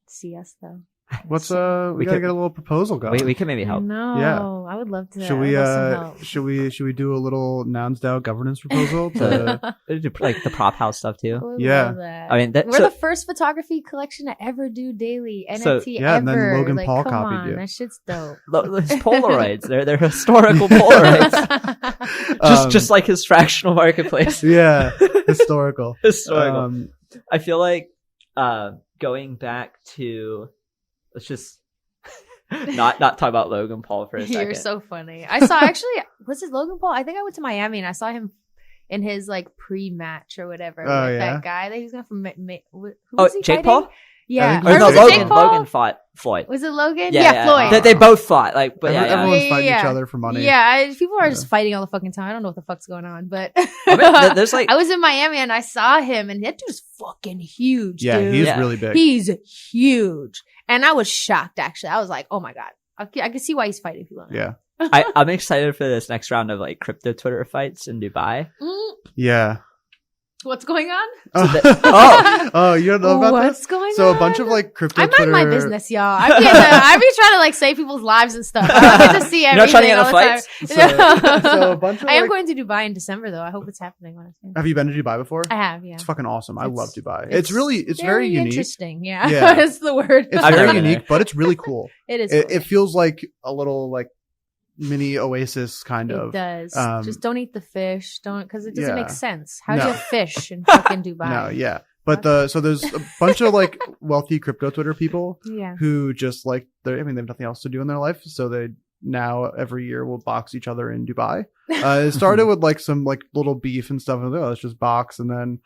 S4: see us though.
S5: What's we gotta get a little proposal going.
S1: We can maybe help.
S4: No, yeah. I would love to.
S5: Should we do a little Nouns DAO governance proposal to
S1: do like the prop house stuff too?
S5: Yeah,
S1: I mean
S4: we're the first photography collection to ever do daily NFT ever.
S5: And then Logan
S4: like,
S5: Paul
S4: come
S5: copied
S4: on,
S5: you.
S4: That shit's dope.
S1: Those Polaroids, they're historical Polaroids. just like his fractional marketplace.
S5: Yeah, historical.
S1: I feel like going back to. Let's just not talk about Logan Paul for a second.
S4: You're so funny. I saw was it Logan Paul? I think I went to Miami and I saw him in his like pre-match or whatever. That guy that he's going from. Who was he
S1: Jake
S4: fighting?
S1: Paul?
S4: Yeah.
S1: Or no, Logan fought Floyd.
S4: Was it Logan?
S1: Yeah,
S4: Floyd.
S1: They both fought. Like, but
S5: everyone's fighting each other for money.
S4: Yeah, people are just fighting all the fucking time. I don't know what the fuck's going on, but
S1: there's like
S4: I was in Miami and I saw him, and that dude's fucking huge.
S5: Yeah,
S4: dude.
S5: he's really big.
S4: He's huge, and I was shocked. Actually, I was like, oh my god, I can see why he's fighting people.
S5: Yeah,
S1: I'm excited for this next round of like crypto Twitter fights in Dubai.
S5: Yeah.
S4: What's going on?
S5: You don't know about
S4: What's
S5: this?
S4: going on?
S5: So a bunch of like crypto
S4: I mind
S5: Twitter.
S4: my business, y'all. I be trying to like save people's lives and stuff. I don't get to see
S1: You're
S4: everything
S1: not trying to get
S4: all
S1: in
S4: the
S1: fights?
S4: time.
S5: So a bunch of
S4: I am
S5: like-
S4: going to Dubai in December, though. I hope it's happening when I see.
S5: Have you been to Dubai before?
S4: I have, yeah.
S5: It's fucking awesome. I
S4: It's-
S5: love Dubai. It's very unique.
S4: interesting. Yeah,
S5: Yeah.
S4: that's the word.
S5: It's
S1: I've never
S5: very
S1: been
S5: unique,
S1: there.
S5: but it's really cool.
S4: It is.
S5: It
S4: cool.
S5: feels like a little like mini oasis kind
S4: It
S5: of.
S4: does.
S5: um,
S4: Just don't eat the fish. Don't, because it doesn't
S5: Yeah.
S4: make sense. How do you
S5: No.
S4: have fish in fucking Dubai?
S5: No, yeah. But so there's a bunch of like wealthy crypto Twitter people
S4: Yeah.
S5: who just like they have nothing else to do in their life, so they now every year will box each other in Dubai. It started with like some like little beef and stuff, and let's just box, and then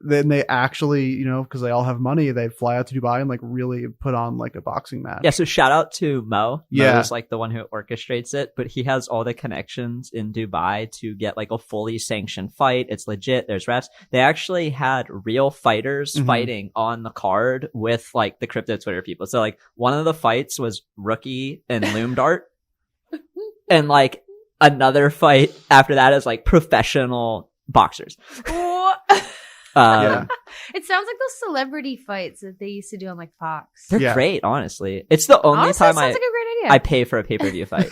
S5: then they actually, because they all have money, they fly out to Dubai and like really put on like a boxing match.
S1: Yeah, so shout out to Mo.
S5: Yeah.
S1: Mo is like the one who orchestrates it, but he has all the connections in Dubai to get like a fully sanctioned fight. It's legit. There's refs. They actually had real fighters
S5: Mhm.
S1: fighting on the card with like the crypto Twitter people. So like one of the fights was Rookie and Loom Dart. And like another fight after that is like professional boxers.
S5: Yeah.
S4: It sounds like those celebrity fights that they used to do on like Fox.
S1: They're
S5: Yeah.
S1: great, honestly. It's the only
S4: Honestly,
S1: time
S4: sounds like a great idea.
S1: I pay for a pay-per-view fight.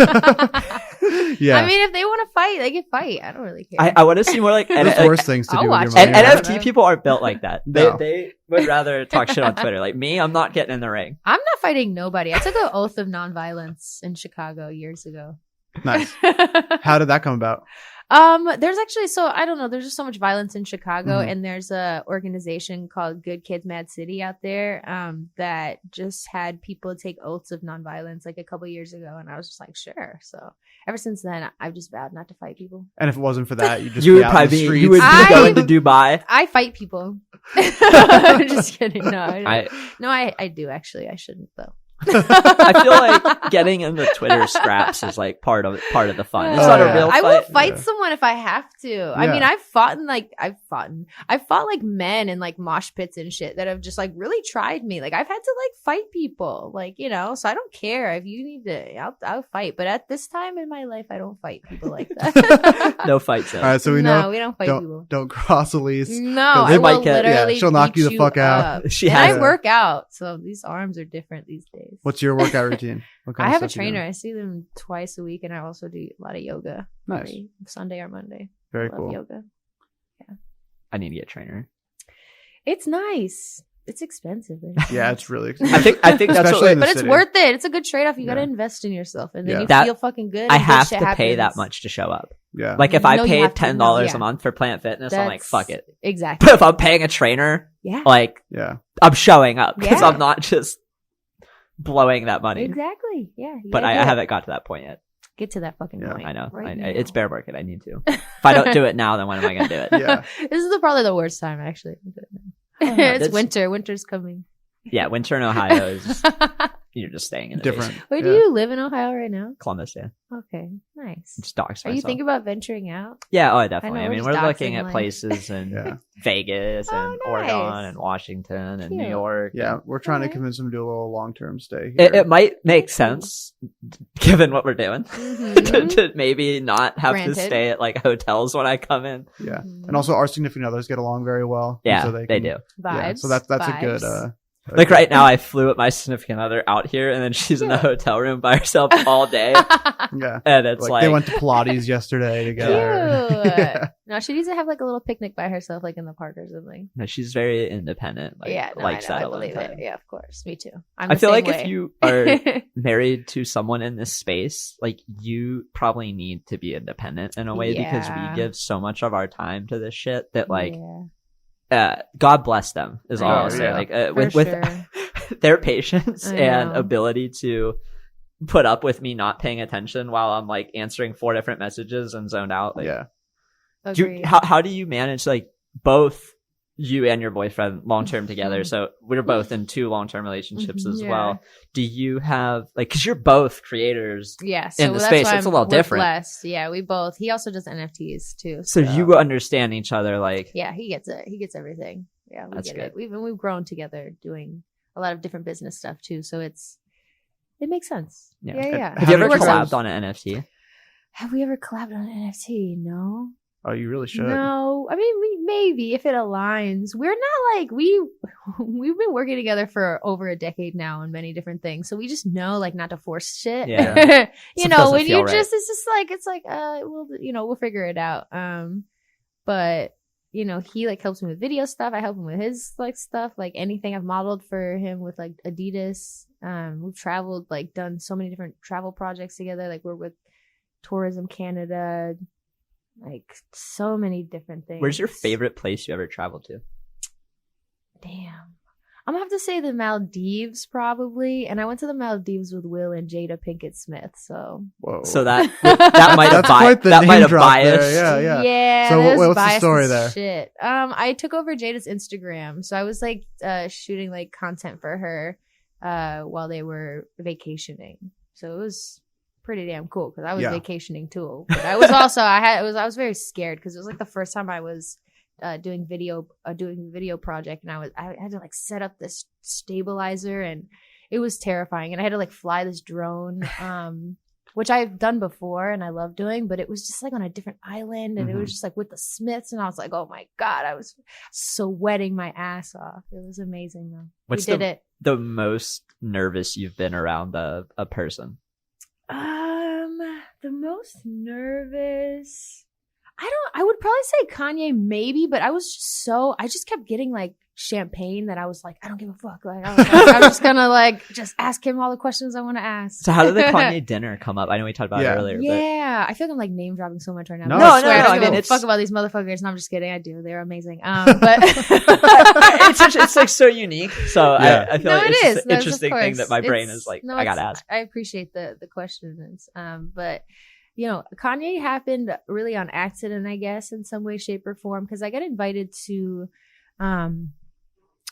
S5: Yeah.
S4: I mean, if they want to fight, they can fight. I don't really care.
S1: I want to see more like
S5: There's worse things to
S4: I'll
S5: do
S4: watch
S5: with your
S4: it.
S5: money.
S1: And
S5: right?
S1: NFT people aren't built like that.
S5: No.
S1: They would rather talk shit on Twitter. Like me, I'm not getting in the ring.
S4: I'm not fighting nobody. I took an oath of nonviolence in Chicago years ago.
S5: Nice. How did that come about?
S4: There's actually, so I don't know, there's just so much violence in Chicago,
S5: Mhm.
S4: and there's a organization called Good Kids Mad City out there that just had people take oaths of nonviolence like a couple years ago, and I was just like, sure. So ever since then, I've just vowed not to fight people.
S5: And if it wasn't for that, you'd just
S1: You
S5: be
S1: would
S5: out in the
S1: probably
S5: streets.
S1: you would
S4: I-
S1: be going to Dubai.
S4: I fight people. I'm just kidding. No, I do actually. I shouldn't though.
S1: I feel like getting in the Twitter scraps is like part of the fun. It's not a real
S4: I
S1: fight.
S4: will fight
S5: Yeah.
S4: someone if I have to. I
S5: Yeah.
S4: mean, I've fought like men in like mosh pits and shit that have just like really tried me. Like I've had to like fight people, like, so I don't care if you need to, I'll fight. But at this time in my life, I don't fight people like that.
S1: No fight zone.
S5: All right, so we
S4: no,
S5: know
S4: we don't fight people.
S5: don't cross Elise.
S4: No,
S5: They
S4: I
S5: might
S4: will
S1: get-
S4: literally
S5: she'll knock
S4: beat
S5: you the fuck out.
S4: up.
S1: She
S4: and
S1: has
S4: I
S5: a-
S4: work out, so these arms are different these days.
S5: What's your workout routine? What kind
S4: I
S5: of
S4: have a
S5: stuff you
S4: trainer.
S5: do?
S4: I see them twice a week, and I also do a lot of yoga.
S5: Nice.
S4: Every Sunday or Monday.
S5: Very
S4: Love
S5: cool.
S4: yoga.
S1: I need to get a trainer.
S4: It's nice. It's expensive.
S5: Yeah, it's really.
S1: I think that's
S5: Especially
S1: what,
S5: in the
S4: But it's
S5: city.
S4: worth it. It's a good trade-off. You got to
S5: Yeah.
S4: invest in yourself, and then
S5: Yeah.
S4: you
S1: That-
S4: feel fucking good.
S1: I
S4: and good
S1: have
S4: shit
S1: to pay that
S4: happens.
S1: much to show up.
S5: Yeah.
S1: Like if I
S4: No, you
S1: paid
S4: have to.
S1: $10
S4: No,
S1: a
S4: yeah.
S1: month for Planet Fitness, I'm like, fuck it.
S4: Exactly.
S1: But if I'm paying a trainer,
S4: Yeah.
S1: like
S5: Yeah.
S1: I'm showing up because
S4: Yeah.
S1: I'm not just blowing that money.
S4: Exactly. Yeah. you
S1: But
S4: gotta
S1: I
S4: do it.
S1: haven't got to that point yet.
S4: Get to that fucking
S5: Yeah.
S4: point.
S1: I know.
S4: Right
S1: It's
S4: now.
S1: bear market. I need to. If I don't do it now, then when am I going to do it?
S5: Yeah.
S4: This is probably the worst time, actually. It's
S1: that's-
S4: winter. Winter's coming.
S1: Yeah, winter in Ohio is you're just staying in the
S5: Different.
S1: basement.
S4: Where do
S5: Yeah.
S4: you live in Ohio right now?
S1: Columbus, yeah.
S4: Okay, nice.
S1: Just dox
S4: Are you
S1: myself.
S4: thinking about venturing out?
S1: Yeah, oh, definitely.
S4: I know,
S1: I mean,
S4: we're
S1: we're
S4: just
S1: looking
S4: doxing
S1: at
S4: life.
S1: places in
S5: Yeah.
S1: Vegas and
S4: Oh,
S1: Oregon
S4: nice.
S1: and Washington and New
S4: Cute.
S1: York.
S5: Yeah. We're trying to
S4: Alright.
S5: convince them to do a little long-term stay here.
S1: It might make sense given what we're doing
S4: Mhm.
S1: to maybe not have
S4: Granted.
S1: to stay at like hotels when I come in.
S5: Yeah.
S4: Mhm.
S5: And also, our significant others get along very well.
S1: Yeah,
S5: so
S1: they
S5: can-
S1: do.
S4: Vibes.
S5: Yeah. So that's a good.
S4: vibes.
S1: Like right now, I flew with my significant other out here, and then she's in a hotel room by herself all day,
S5: Yeah.
S1: and it's
S5: Like,
S1: like,
S5: they went to Pilates yesterday together.
S4: Cute.
S5: Yeah.
S4: No, she needs to have like a little picnic by herself, like in the park or something.
S1: no, she's very independent. Like,
S4: Yeah, no,
S1: likes
S4: I know.
S1: that
S4: I
S1: alone
S4: believe
S1: time.
S4: it. Yeah, of course. Me too.
S1: I feel like if
S4: you
S1: you are married to someone in this space, like you probably need to be independent in a way because
S4: Yeah.
S1: we give so much of our time to this shit that like
S4: yeah,
S1: God bless them is all
S5: Oh,
S1: I'll say.
S5: yeah.
S1: Like
S4: for
S1: with
S4: sure.
S1: their patience
S4: I
S1: and
S4: know.
S1: ability to put up with me not paying attention while I'm like answering 4 different messages and zoned out. Like,
S5: Yeah.
S4: Agreed.
S1: how do you manage like both you and your boyfriend long term together? So we're both in 2 long term relationships as
S4: Yeah.
S1: well. Do you have like because you're both creators,
S4: Yeah, so
S1: in the
S4: that's
S1: space,
S4: why
S1: it's a little
S4: we're
S1: different.
S4: Blessed. Yeah, we both. He also does NFTs too.
S1: so you understand each other. Like
S4: Yeah, he gets it. He gets everything. Yeah, we
S1: That's
S4: get
S1: good.
S4: it. We've grown together doing a lot of different business stuff too. So it makes sense.
S1: Yeah.
S4: Yeah, yeah.
S1: have you ever
S5: How did you
S1: collabed
S5: guys-
S1: on an NFT?
S4: Have we ever collabed on an NFT? No.
S5: Oh, you really should.
S4: No, I mean, maybe if it aligns. We're not like we've been working together for over a decade now on many different things, so we just know like not to force shit.
S1: Yeah.
S4: You know, when you
S1: right.
S4: just it's like we'll figure it out. But you know, he like helps me with video stuff. I help him with his like stuff, like anything I've modeled for him with like Adidas. We've traveled, like done so many different travel projects together. Like we're with Tourism Canada, like so many different things.
S1: Where's your favorite place you ever traveled to?
S4: Damn. I'm gonna have to say the Maldives probably. And I went to the Maldives with Will and Jada Smith. So
S5: Whoa.
S1: So that might have biased.
S5: Yeah.
S4: Yeah.
S5: So what's the
S4: biased
S5: story
S4: as
S5: there?
S4: Shit. I took over Jada's Instagram. So I was like shooting like content for her while they were vacationing. So it was pretty damn cool because I was vacationing too. But I was also I was very scared because it was like the first time I was doing video project, and I had to like set up this stabilizer, and it was terrifying, and I had to like fly this drone which I've done before and I love doing, but it was just like on a different island, and it was just like with the Smiths, and I was like, oh my god, I was sweating my ass off. It was amazing though.
S1: What's the most nervous you've been around a person?
S4: The most nervous, I would probably say Kanye maybe, but I just kept getting like champagne that I was like, I don't give a fuck. Like, I'm just gonna like just ask him all the questions I want to ask.
S1: So how did the Kanye dinner come up? I know we talked about it earlier.
S4: Yeah, I feel like I'm like name dropping so much right now.
S5: No,
S4: I swear,
S1: I mean,
S4: it's fuck about these motherfuckers. No, I'm just kidding. I do. They're amazing. But
S1: it's like so unique. So I feel like it's an interesting thing that my brain is like, I gotta ask.
S4: I appreciate the questions. But you know, Kanye happened really on accident, I guess, in some way, shape, or form, because I got invited to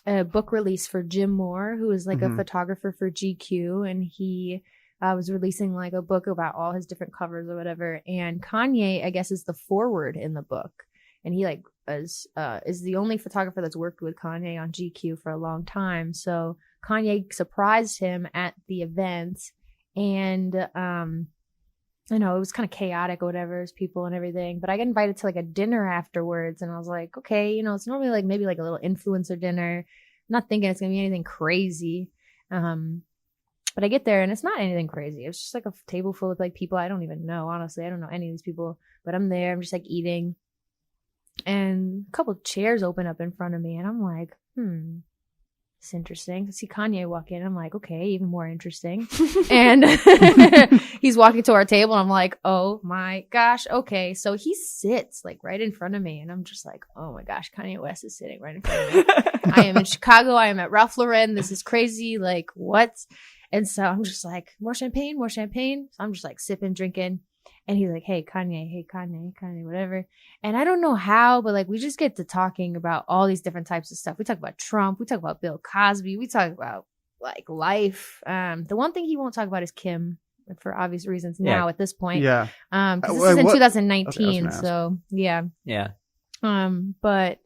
S4: a book release for Jim Moore, who is like a photographer for GQ, and he was releasing like a book about all his different covers or whatever. And Kanye, I guess, is the forward in the book, and he like is the only photographer that's worked with Kanye on GQ for a long time. So Kanye surprised him at the event, and I know it was kind of chaotic or whatever, as people and everything, but I got invited to like a dinner afterwards, and I was like, okay, you know, it's normally like maybe like a little influencer dinner. I'm not thinking it's gonna be anything crazy. But I get there and it's not anything crazy. It's just like a table full of like people I don't even know. Honestly, I don't know any of these people, but I'm there. I'm just like eating, and a couple of chairs open up in front of me, and I'm like, it's interesting. I see Kanye walk in. I'm like, okay, even more interesting. And he's walking to our table, and I'm like, oh my gosh, okay. So he sits like right in front of me, and I'm just like, oh my gosh, Kanye West is sitting right in front of me. I am in Chicago. I am at Ralph Lauren. This is crazy. Like, what? And so I'm just like, more champagne, more champagne. So I'm just like sipping, drinking. And he's like, hey, Kanye, whatever. And I don't know how, but like we just get to talking about all these different types of stuff. We talk about Trump. We talk about Bill Cosby. We talk about like life. The one thing he won't talk about is Kim, for obvious reasons now at this point.
S5: Yeah.
S4: Because this is in 2019.
S5: Okay,
S4: so yeah.
S1: Yeah.
S4: But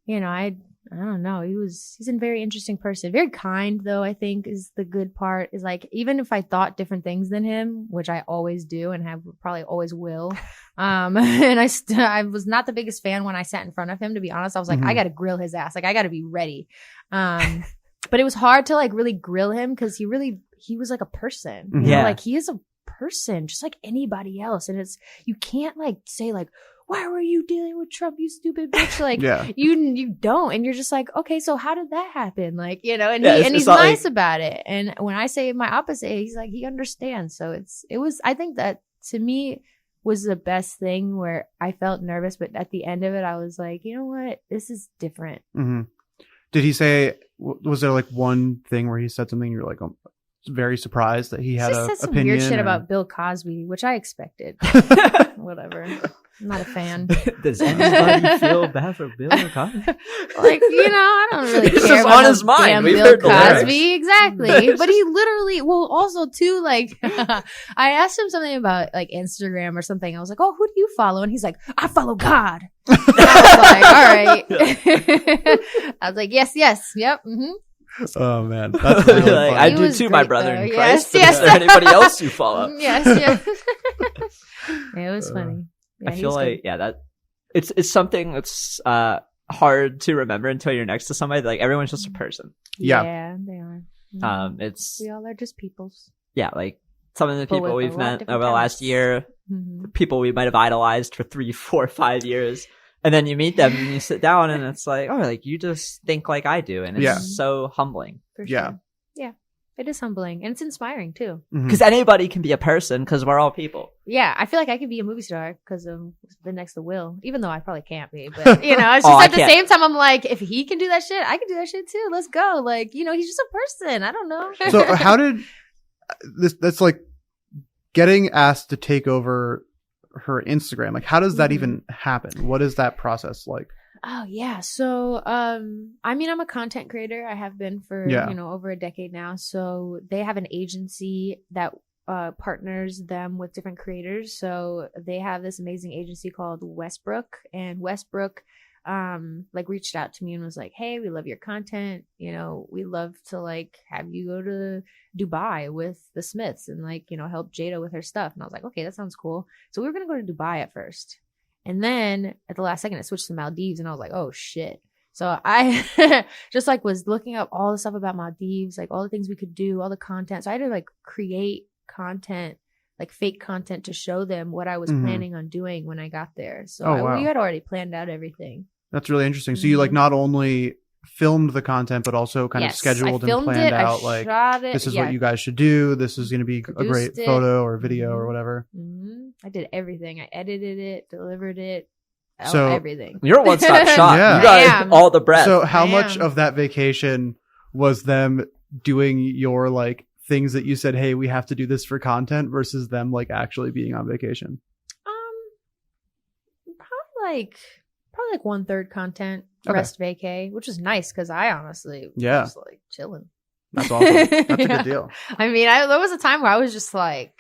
S4: you know, I don't know. He's a very interesting person. Very kind, though, I think is the good part. Is like, even if I thought different things than him, which I always do and have probably always will. And I was not the biggest fan when I sat in front of him, to be honest. I was like, I got to grill his ass. Like, I got to be ready. But it was hard to like really grill him because he was like a person. You know? Like, he is a person just like anybody else. And you can't like say like, why were you dealing with Trump, you stupid bitch? Like, you don't. And you're just like, okay, so how did that happen? Like, you know, and he's nice about it. And when I say my opposite, he's like, he understands. So I think that to me was the best thing, where I felt nervous, but at the end of it, I was like, you know what? This is different.
S5: Mm-hmm. Did he say, was there like one thing where he said something you're like, very surprised that he had an opinion? He said some weird shit
S4: about Bill Cosby, which I expected. Whatever. I'm not a fan.
S1: Does anybody feel bad for Bill Cosby?
S4: Like, you know, I don't really care.
S1: This is on his mind. We've
S4: Bill
S1: heard the
S4: Cosby, exactly. But he literally, also too, like, I asked him something about like Instagram or something. I was like, oh, who do you follow? And he's like, I follow God. I was like, all right. I was like, yes, yep. Mm-hmm.
S5: Oh man, that's really
S1: like, I do too, my brother in Christ.
S4: Yes.
S1: Is there anybody else you follow?
S4: Yes. It was funny. Yeah,
S1: I feel like, that it's something that's hard to remember until you're next to somebody. Like everyone's just a person.
S4: Yeah, they are.
S1: We
S4: all are just peoples.
S1: Yeah, like some of the people we've met over the last year,
S4: Mm-hmm.
S1: people we might have idolized for 3, 4, 5 years. And then you meet them and you sit down and it's like, oh, like you just think like I do. And it's so humbling.
S4: For sure. Yeah. It is humbling. And it's inspiring too.
S1: Because anybody can be a person because we're all people.
S4: Yeah. I feel like I could be a movie star because of the next to Will, even though I probably can't be. But, you know, it's just at the same time, I'm like, if he can do that shit, I can do that shit too. Let's go. Like, you know, he's just a person. I don't know.
S5: So how did that's like getting asked to take over her Instagram, like how does that even happen? What is that process like?
S4: Oh yeah, so I mean, I'm a content creator. I have been for you know, over a decade now. So they have an agency that partners them with different creators. So they have this amazing agency called Westbrook, and Westbrook like reached out to me and was like, hey, we love your content, you know, we love to like have you go to Dubai with the Smiths and like, you know, help Jada with her stuff. And I was like, okay, that sounds cool. So we were gonna go to Dubai at first, and then at the last second it switched to Maldives, and I was like, oh shit. So I just like was looking up all the stuff about Maldives, like all the things we could do, all the content. So I had to like create content, like fake content, to show them what I was planning on doing when I got there. So we had already planned out everything.
S5: That's really interesting. So you like not only filmed the content, but also kind of scheduled and planned out like, this is what you guys should do. This is going to be a great photo or video or whatever.
S4: I did everything. I edited it, delivered it.
S5: So
S4: everything.
S1: You're a one-stop shop. You got all the breadth.
S5: So how much of that vacation was them doing your like things that you said, hey, we have to do this for content, versus them like actually being on vacation?
S4: Probably like 1/3 content, rest vacay, which was nice because I honestly was like chilling.
S5: That's awesome. That's a good deal.
S4: I mean, there was a time where I was just like,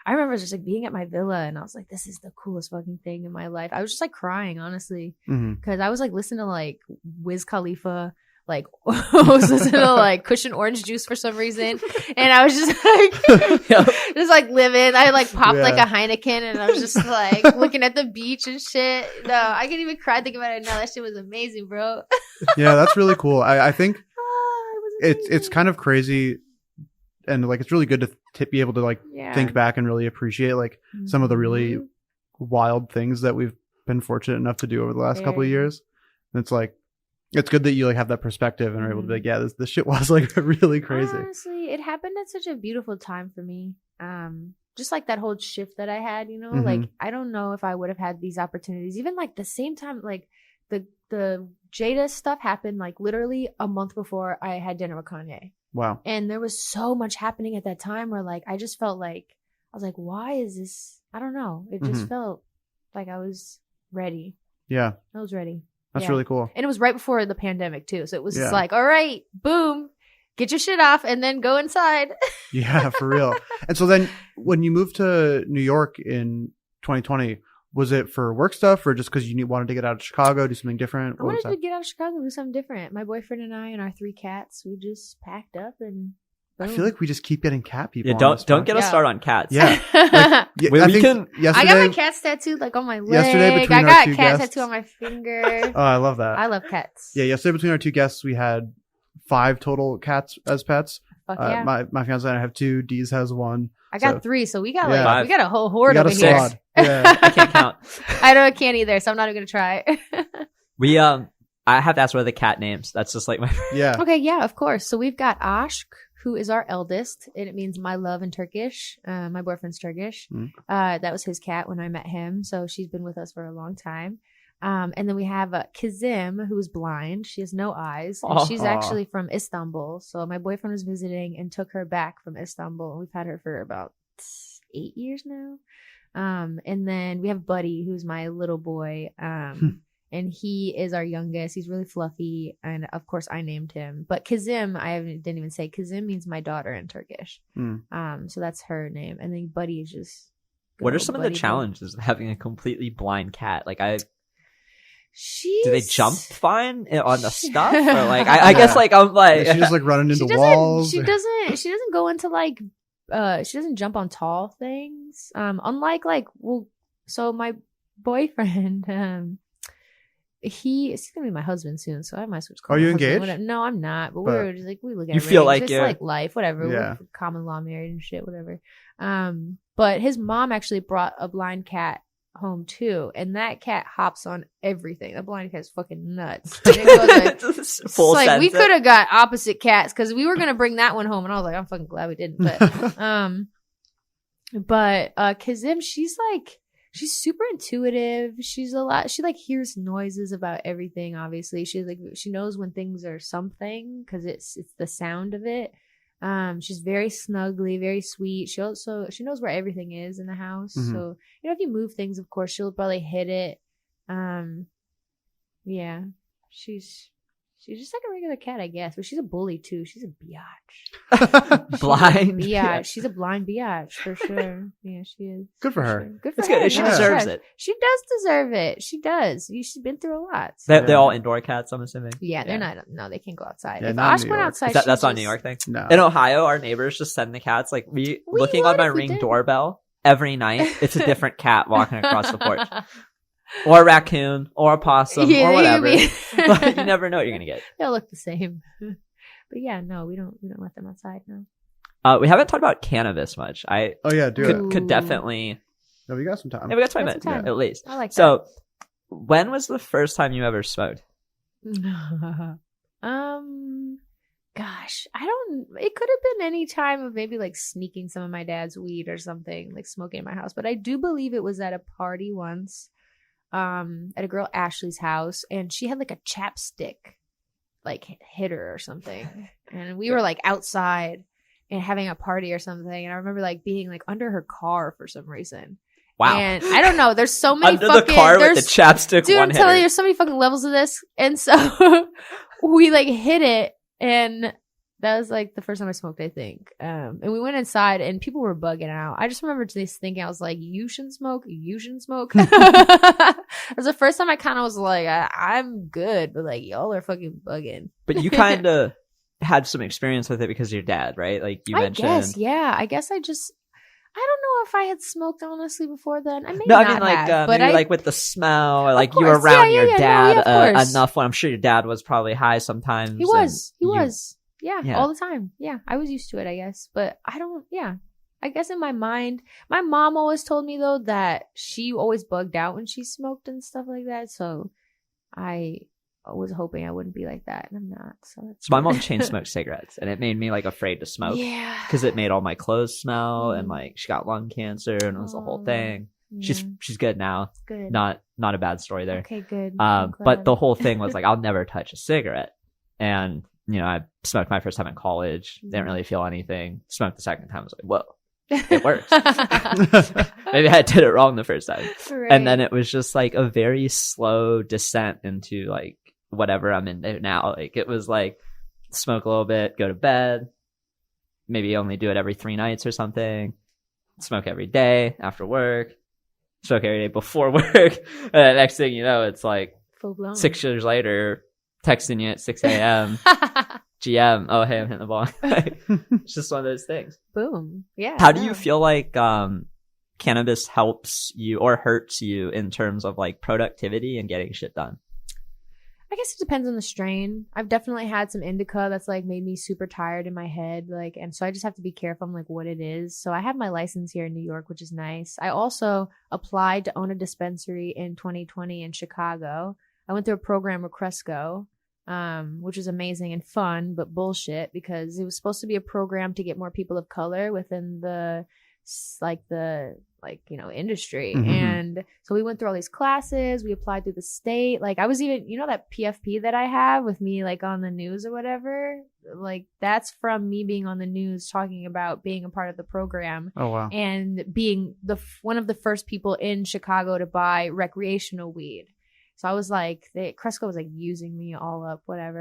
S4: I remember just like being at my villa and I was like, this is the coolest fucking thing in my life. I was just like crying, honestly, because I was like listening to like Wiz Khalifa, like I was listening to like Cushion Orange Juice for some reason, and I was just like just like living. I like popped like a Heineken and I was just like looking at the beach and shit. No, I can even cry thinking about it now. That shit was amazing, bro.
S5: Yeah, that's really cool. I think it's kind of crazy, and like it's really good to be able to like think back and really appreciate like some of the really wild things that we've been fortunate enough to do over the last couple of years. And it's like, it's good that you like have that perspective and are able to be like, yeah, this shit was like really crazy.
S4: Honestly, it happened at such a beautiful time for me. Just like that whole shift that I had, you know, like I don't know if I would have had these opportunities, even like the same time, like the Jada stuff happened like literally a month before I had dinner with Kanye.
S5: Wow.
S4: And there was so much happening at that time where like I just felt like I was like, why is this? I don't know. It just felt like I was ready.
S5: Yeah.
S4: I was ready.
S5: That's really cool.
S4: And it was right before the pandemic too. So it was just like, all right, boom, get your shit off and then go inside.
S5: Yeah, for real. And so then when you moved to New York in 2020, was it for work stuff or just because you wanted to get out of Chicago, do something different?
S4: I wanted to get out of Chicago and do something different. My boyfriend and I and our 3 cats, we just packed up and boom.
S5: I feel like we just keep getting cat people.
S1: Yeah, don't get us started on cats.
S5: Yeah.
S4: I got my cats tattooed like on my leg. I got a cat tattoo on my finger.
S5: Oh, I love that.
S4: I love cats.
S5: Yeah, yesterday between our 2 guests, we had 5 total cats as pets.
S4: Fuck yeah.
S5: My fiance and I have 2. Deez has 1.
S4: I got 3, so we got we got a whole horde over here.
S5: Yeah.
S1: I can't count.
S4: I can't either, so I'm not even gonna try.
S1: We I have to ask what are the cat names. That's just like my
S4: Okay, yeah, of course. So we've got Aşk, who is our eldest, and it means my love in Turkish. My boyfriend's Turkish. That was his cat when I met him, so she's been with us for a long time. And then we have Kizim, who is blind. She has no eyes. And she's actually from Istanbul. So my boyfriend was visiting and took her back from Istanbul. And we've had her for about 8 years now. And then we have Buddy, who's my little boy. And he is our youngest. He's really fluffy. And of course, I named him. But Kizim, didn't even say. Kizim means my daughter in Turkish. So that's her name. And then Buddy is just...
S1: What are some of the challenges of having a completely blind cat? Like do they jump fine on the stuff? Or like, I guess like I'm like...
S5: She's just like running into walls.
S4: She doesn't go into like... she doesn't jump on tall things. Unlike like... Well, so my boyfriend... he's gonna be my husband soon, so I might as well just call
S5: Are
S4: him
S5: you
S4: my husband,
S5: engaged?
S4: whatever. No, I'm not. But we're just like, we look at
S1: You feel
S4: rings.
S1: like
S4: It's
S1: you're
S4: like life, whatever.
S5: Yeah.
S4: We're common law married and shit, whatever. But his mom actually brought a blind cat home too, and that cat hops on everything. That blind cat's fucking nuts. And it goes like,
S1: Full
S4: it's like we
S1: sense.
S4: could have got opposite cats because we were gonna bring that one home, and I was like, I'm fucking glad we didn't. But Kazim, she's super intuitive. She like hears noises about everything. Obviously, she knows when things are something because it's the sound of it. She's very snuggly, very sweet. She knows where everything is in the house.
S5: Mhm.
S4: So, if you move things, of course, she'll probably hit it. Yeah, she's just like a regular cat, I guess. But she's a bully too. She's a biatch.
S1: Blind.
S4: Yeah, she's a blind biatch for sure. Yeah, she is.
S5: Good for her.
S4: Sure. Good for
S1: That's
S4: her.
S1: good. She
S4: Yeah.
S1: deserves it.
S4: She does deserve it. She does. She's been through a lot.
S1: They're all indoor cats, I'm assuming.
S4: Yeah, they're not. No, they can't go outside.
S5: Yeah,
S4: If
S5: not in
S4: Osh
S5: New
S4: went
S5: York.
S4: outside,
S1: That's
S4: she'd
S1: not a
S4: just-
S1: New York thing.
S5: No.
S1: In Ohio, our neighbors just send the cats. Like we looking
S4: would
S1: on my
S4: if we
S1: Ring
S4: did.
S1: doorbell every night. It's a different cat walking across the porch, or a raccoon, or a possum,
S4: Yeah,
S1: or
S4: you
S1: whatever.
S4: mean-
S1: But you never know what you're gonna get.
S4: They'll look the same. But yeah, no, we don't let them outside now.
S1: We haven't talked about cannabis much. I
S5: Oh yeah, do it.
S1: could definitely.
S5: No, we got some time.
S1: Yeah, we got 20
S4: Got
S1: minutes
S4: some time.
S1: at least.
S4: I like that.
S1: So, when was the first time you ever smoked?
S4: Gosh, it could have been any time of maybe like sneaking some of my dad's weed or something, like smoking in my house. But I do believe it was at a party once, at a girl Ashley's house, and she had like a chapstick, like hit her or something. And we were like outside and having a party or something. And I remember like being like under her car for some reason.
S1: Wow.
S4: And I don't know. There's so many
S1: Under
S4: fucking
S1: the car with the
S4: there's-
S1: chapstick
S4: Dude,
S1: one
S4: I'm telling you,
S1: hitter.
S4: there's so many fucking levels of this. And so we like hit it, and that was like the first time I smoked, I think. And we went inside, and people were bugging out. I just remember just thinking, I was like, you shouldn't smoke. You shouldn't smoke. It was the first time I kind of was like, I'm good, but like, y'all are fucking bugging.
S1: But you kind of had some experience with it because of your dad, right? Like you mentioned.
S4: Guess, yeah. I guess I don't know if I had smoked honestly before then. I may
S1: No,
S4: not
S1: I mean like
S4: have,
S1: maybe
S4: but
S1: like with the smell, or like you
S4: course.
S1: were around
S4: Yeah,
S1: your
S4: yeah,
S1: dad
S4: no, yeah, of course.
S1: enough. When I'm sure your dad was probably high sometimes.
S4: He was.
S1: and you-
S4: Yeah, all the time. Yeah, I was used to it, I guess. But I guess in my mind, my mom always told me though that she always bugged out when she smoked and stuff like that. So I was hoping I wouldn't be like that, and I'm not. So that's
S1: So my
S4: good.
S1: mom chain smoked cigarettes, and it made me like afraid to smoke
S4: Yeah,
S1: because it made all my clothes smell, and
S4: Mm.
S1: like she got lung cancer, and it was the whole
S4: Oh,
S1: thing.
S4: yeah,
S1: She's good now.
S4: good.
S1: Not a bad story there.
S4: Okay, good. I'm
S1: But
S4: glad.
S1: the whole thing was like, I'll never touch a cigarette. And, I smoked my first time in college. Didn't really feel anything. Smoked the second time. I was like, whoa, it works. Maybe I did it wrong the first time.
S4: Right.
S1: And then it was just like a very slow descent into like whatever I'm into now. Like it was like smoke a little bit, go to bed, maybe only do it every 3 nights or something, smoke every day after work, smoke every day before work. And the next thing you know, it's like
S4: full blown.
S1: 6 years later, texting you at 6 a.m. GM, oh, hey, I'm hitting the ball. Like, it's just one of those things.
S4: Boom. Yeah.
S1: How do you
S4: no.
S1: feel like cannabis helps you or hurts you in terms of like productivity and getting shit done?
S4: I guess it depends on the strain. I've definitely had some indica that's like made me super tired in my head, like, and so I just have to be careful on like what it is. So I have my license here in New York, which is nice. I also applied to own a dispensary in 2020 in Chicago. I went through a program with Cresco, which was amazing and fun, but bullshit because it was supposed to be a program to get more people of color within the industry.
S5: Mhm.
S4: And so we went through all these classes. We applied through the state. Like I was even, that PFP that I have with me like on the news or whatever, like that's from me being on the news talking about being a part of the program
S5: Oh wow.
S4: and being one of the first people in Chicago to buy recreational weed. So I was like, Cresco was like using me all up, whatever.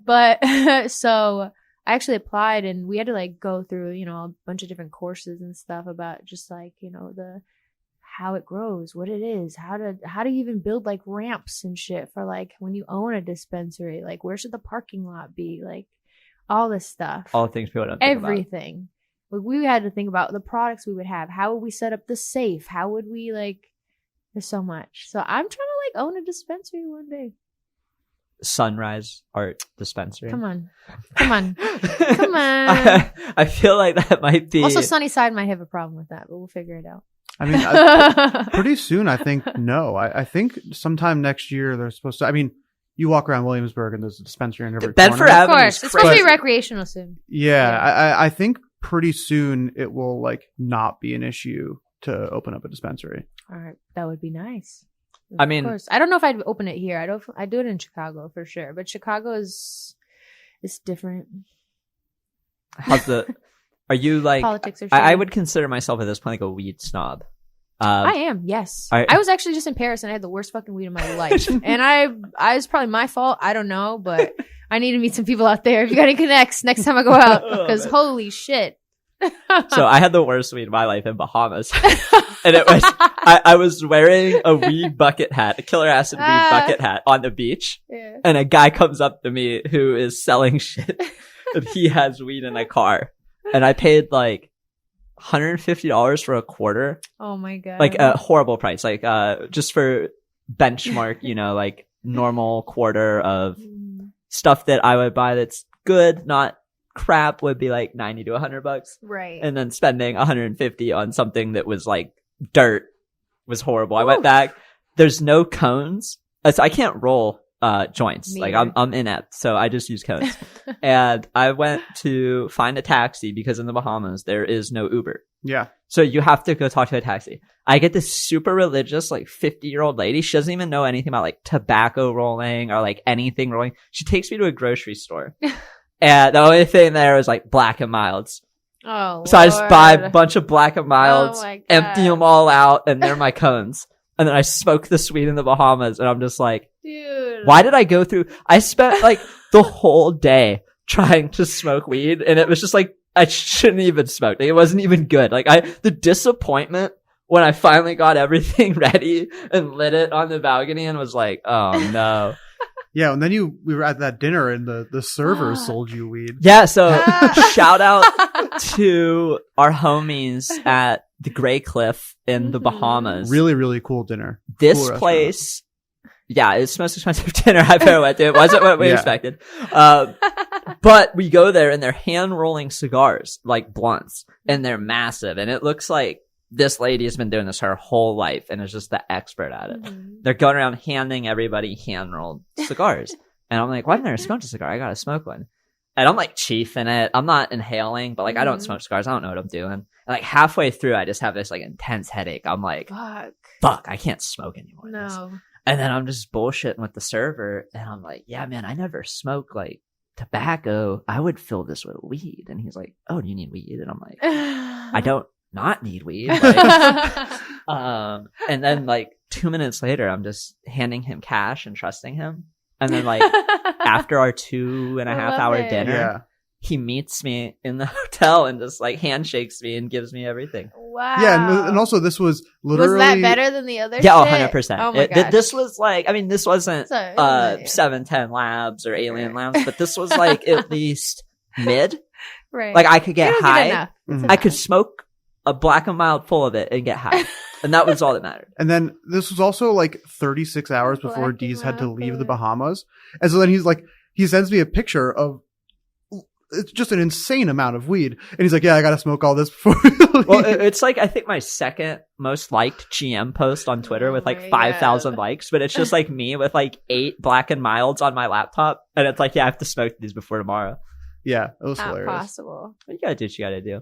S4: But so I actually applied and we had to like go through, a bunch of different courses and stuff about just like, the how it grows, what it is, how do you even build like ramps and shit for like when you own a dispensary, like where should the parking lot be, like all this stuff.
S1: All the things people don't think about.
S4: Everything. We had to think about the products we would have. How would we set up the safe? How would we like? There's so much. So I'm trying to like own a dispensary one day.
S1: Sunrise Art Dispensary.
S4: Come on. I
S1: feel like that might be.
S4: Also, Sunnyside might have a problem with that, but we'll figure it out.
S5: I mean, pretty soon, I think. No, I think sometime next year they're supposed to. I mean, you walk around Williamsburg and there's a dispensary in every
S1: Bedford
S5: corner.
S1: Avenue.
S4: Of course, it's supposed to be recreational soon.
S5: Yeah. I think pretty soon it will like not be an issue to open up a dispensary.
S4: All right, that would be nice.
S1: I mean,
S4: of course. I don't know if I'd open it here. I do it in Chicago for sure, but Chicago is different.
S1: Are you like?
S4: Politics are.
S1: I would consider myself at this point like a weed snob.
S4: I am. Yes, I was actually just in Paris and I had the worst fucking weed of my life, and I it's probably my fault. I don't know, but I need to meet some people out there. If you got any connects next time I go out, because holy shit.
S1: So I had the worst weed of my life in Bahamas. And it was, I was wearing a weed bucket hat, a killer acid weed bucket hat on the beach.
S4: Yeah.
S1: And a guy comes up to me who is selling shit. And he has weed in a car. And I paid like $150 for a quarter.
S4: Oh my God.
S1: Like a horrible price. Like, just for benchmark, like normal quarter of stuff that I would buy that's good, not crap, would be like $90 to $100.
S4: Right.
S1: And then spending $150 on something that was like dirt was horrible. I went back. There's no cones. So I can't roll joints.
S4: Me
S1: like
S4: either.
S1: I'm inept, so I just use cones. And I went to find a taxi because in the Bahamas there is no Uber.
S5: Yeah.
S1: So you have to go talk to a taxi. I get this super religious, like 50-year-old lady. She doesn't even know anything about like tobacco rolling or like anything rolling. She takes me to a grocery store. And the only thing there was like Black and Milds.
S4: Oh,
S1: so I just buy a bunch of Black and Milds,
S4: my God.
S1: empty them all out, and they're my cones. And then I smoke the weed in the Bahamas, and I'm just like,
S4: dude,
S1: why did I go through? I spent like the whole day trying to smoke weed, and it was just like, I shouldn't even smoke. Like, it wasn't even good. Like the disappointment when I finally got everything ready and lit it on the balcony and was like, oh no.
S5: Yeah, and then we were at that dinner and the server sold you weed.
S1: Yeah, so shout out to our homies at the Grey Cliff in the Bahamas.
S5: Really, really cool dinner.
S1: This
S5: cool
S1: place, yeah, it's the most expensive dinner I've ever went to. It wasn't what we expected. But we go there and they're hand rolling cigars, like blunts, and they're massive. And it looks like this lady has been doing this her whole life and is just the expert at it.
S4: Mm-hmm.
S1: They're going around handing everybody hand-rolled cigars. And I'm like, why haven't I smoked a cigar? I gotta smoke one. And I'm like chiefing it. I'm not inhaling, but like I don't smoke cigars. I don't know what I'm doing. And like halfway through, I just have this like intense headache. I'm like, fuck, I can't smoke anymore.
S4: No.
S1: And then I'm just bullshitting with the server. And I'm like, yeah, man, I never smoke like tobacco. I would fill this with weed. And he's like, oh, do you need weed? And I'm like, I don't not need weed. Like, and then like 2 minutes later, I'm just handing him cash and trusting him. And then like after our 2.5 hour dinner, he meets me in the hotel and just like handshakes me and gives me everything.
S4: Wow.
S5: Yeah, and also this was literally...
S4: Was that better than the other
S1: Yeah,
S4: shit?
S1: 100%.
S4: Oh my gosh.
S1: This was like, I mean, this wasn't 710 Labs or Alien Labs, but this was like at least mid.
S4: Right.
S1: Like I could get high.
S4: Enough.
S1: I could smoke a Black and Mild full of it and get high. And that was all that mattered.
S5: And then this was also like 36 hours before Deez had to leave the Bahamas. And so then he's like, he sends me a picture of, it's just an insane amount of weed. And he's like, yeah, I got to smoke all this before we leave.
S1: Well, it's like, I think my second most liked GM post on Twitter with like 5,000 likes, but it's just like me with like 8 Black and Milds on my laptop. And it's like, yeah, I have to smoke these before tomorrow.
S5: Yeah, it was
S4: Not
S5: hilarious.
S4: possible.
S1: You gotta do what you gotta do.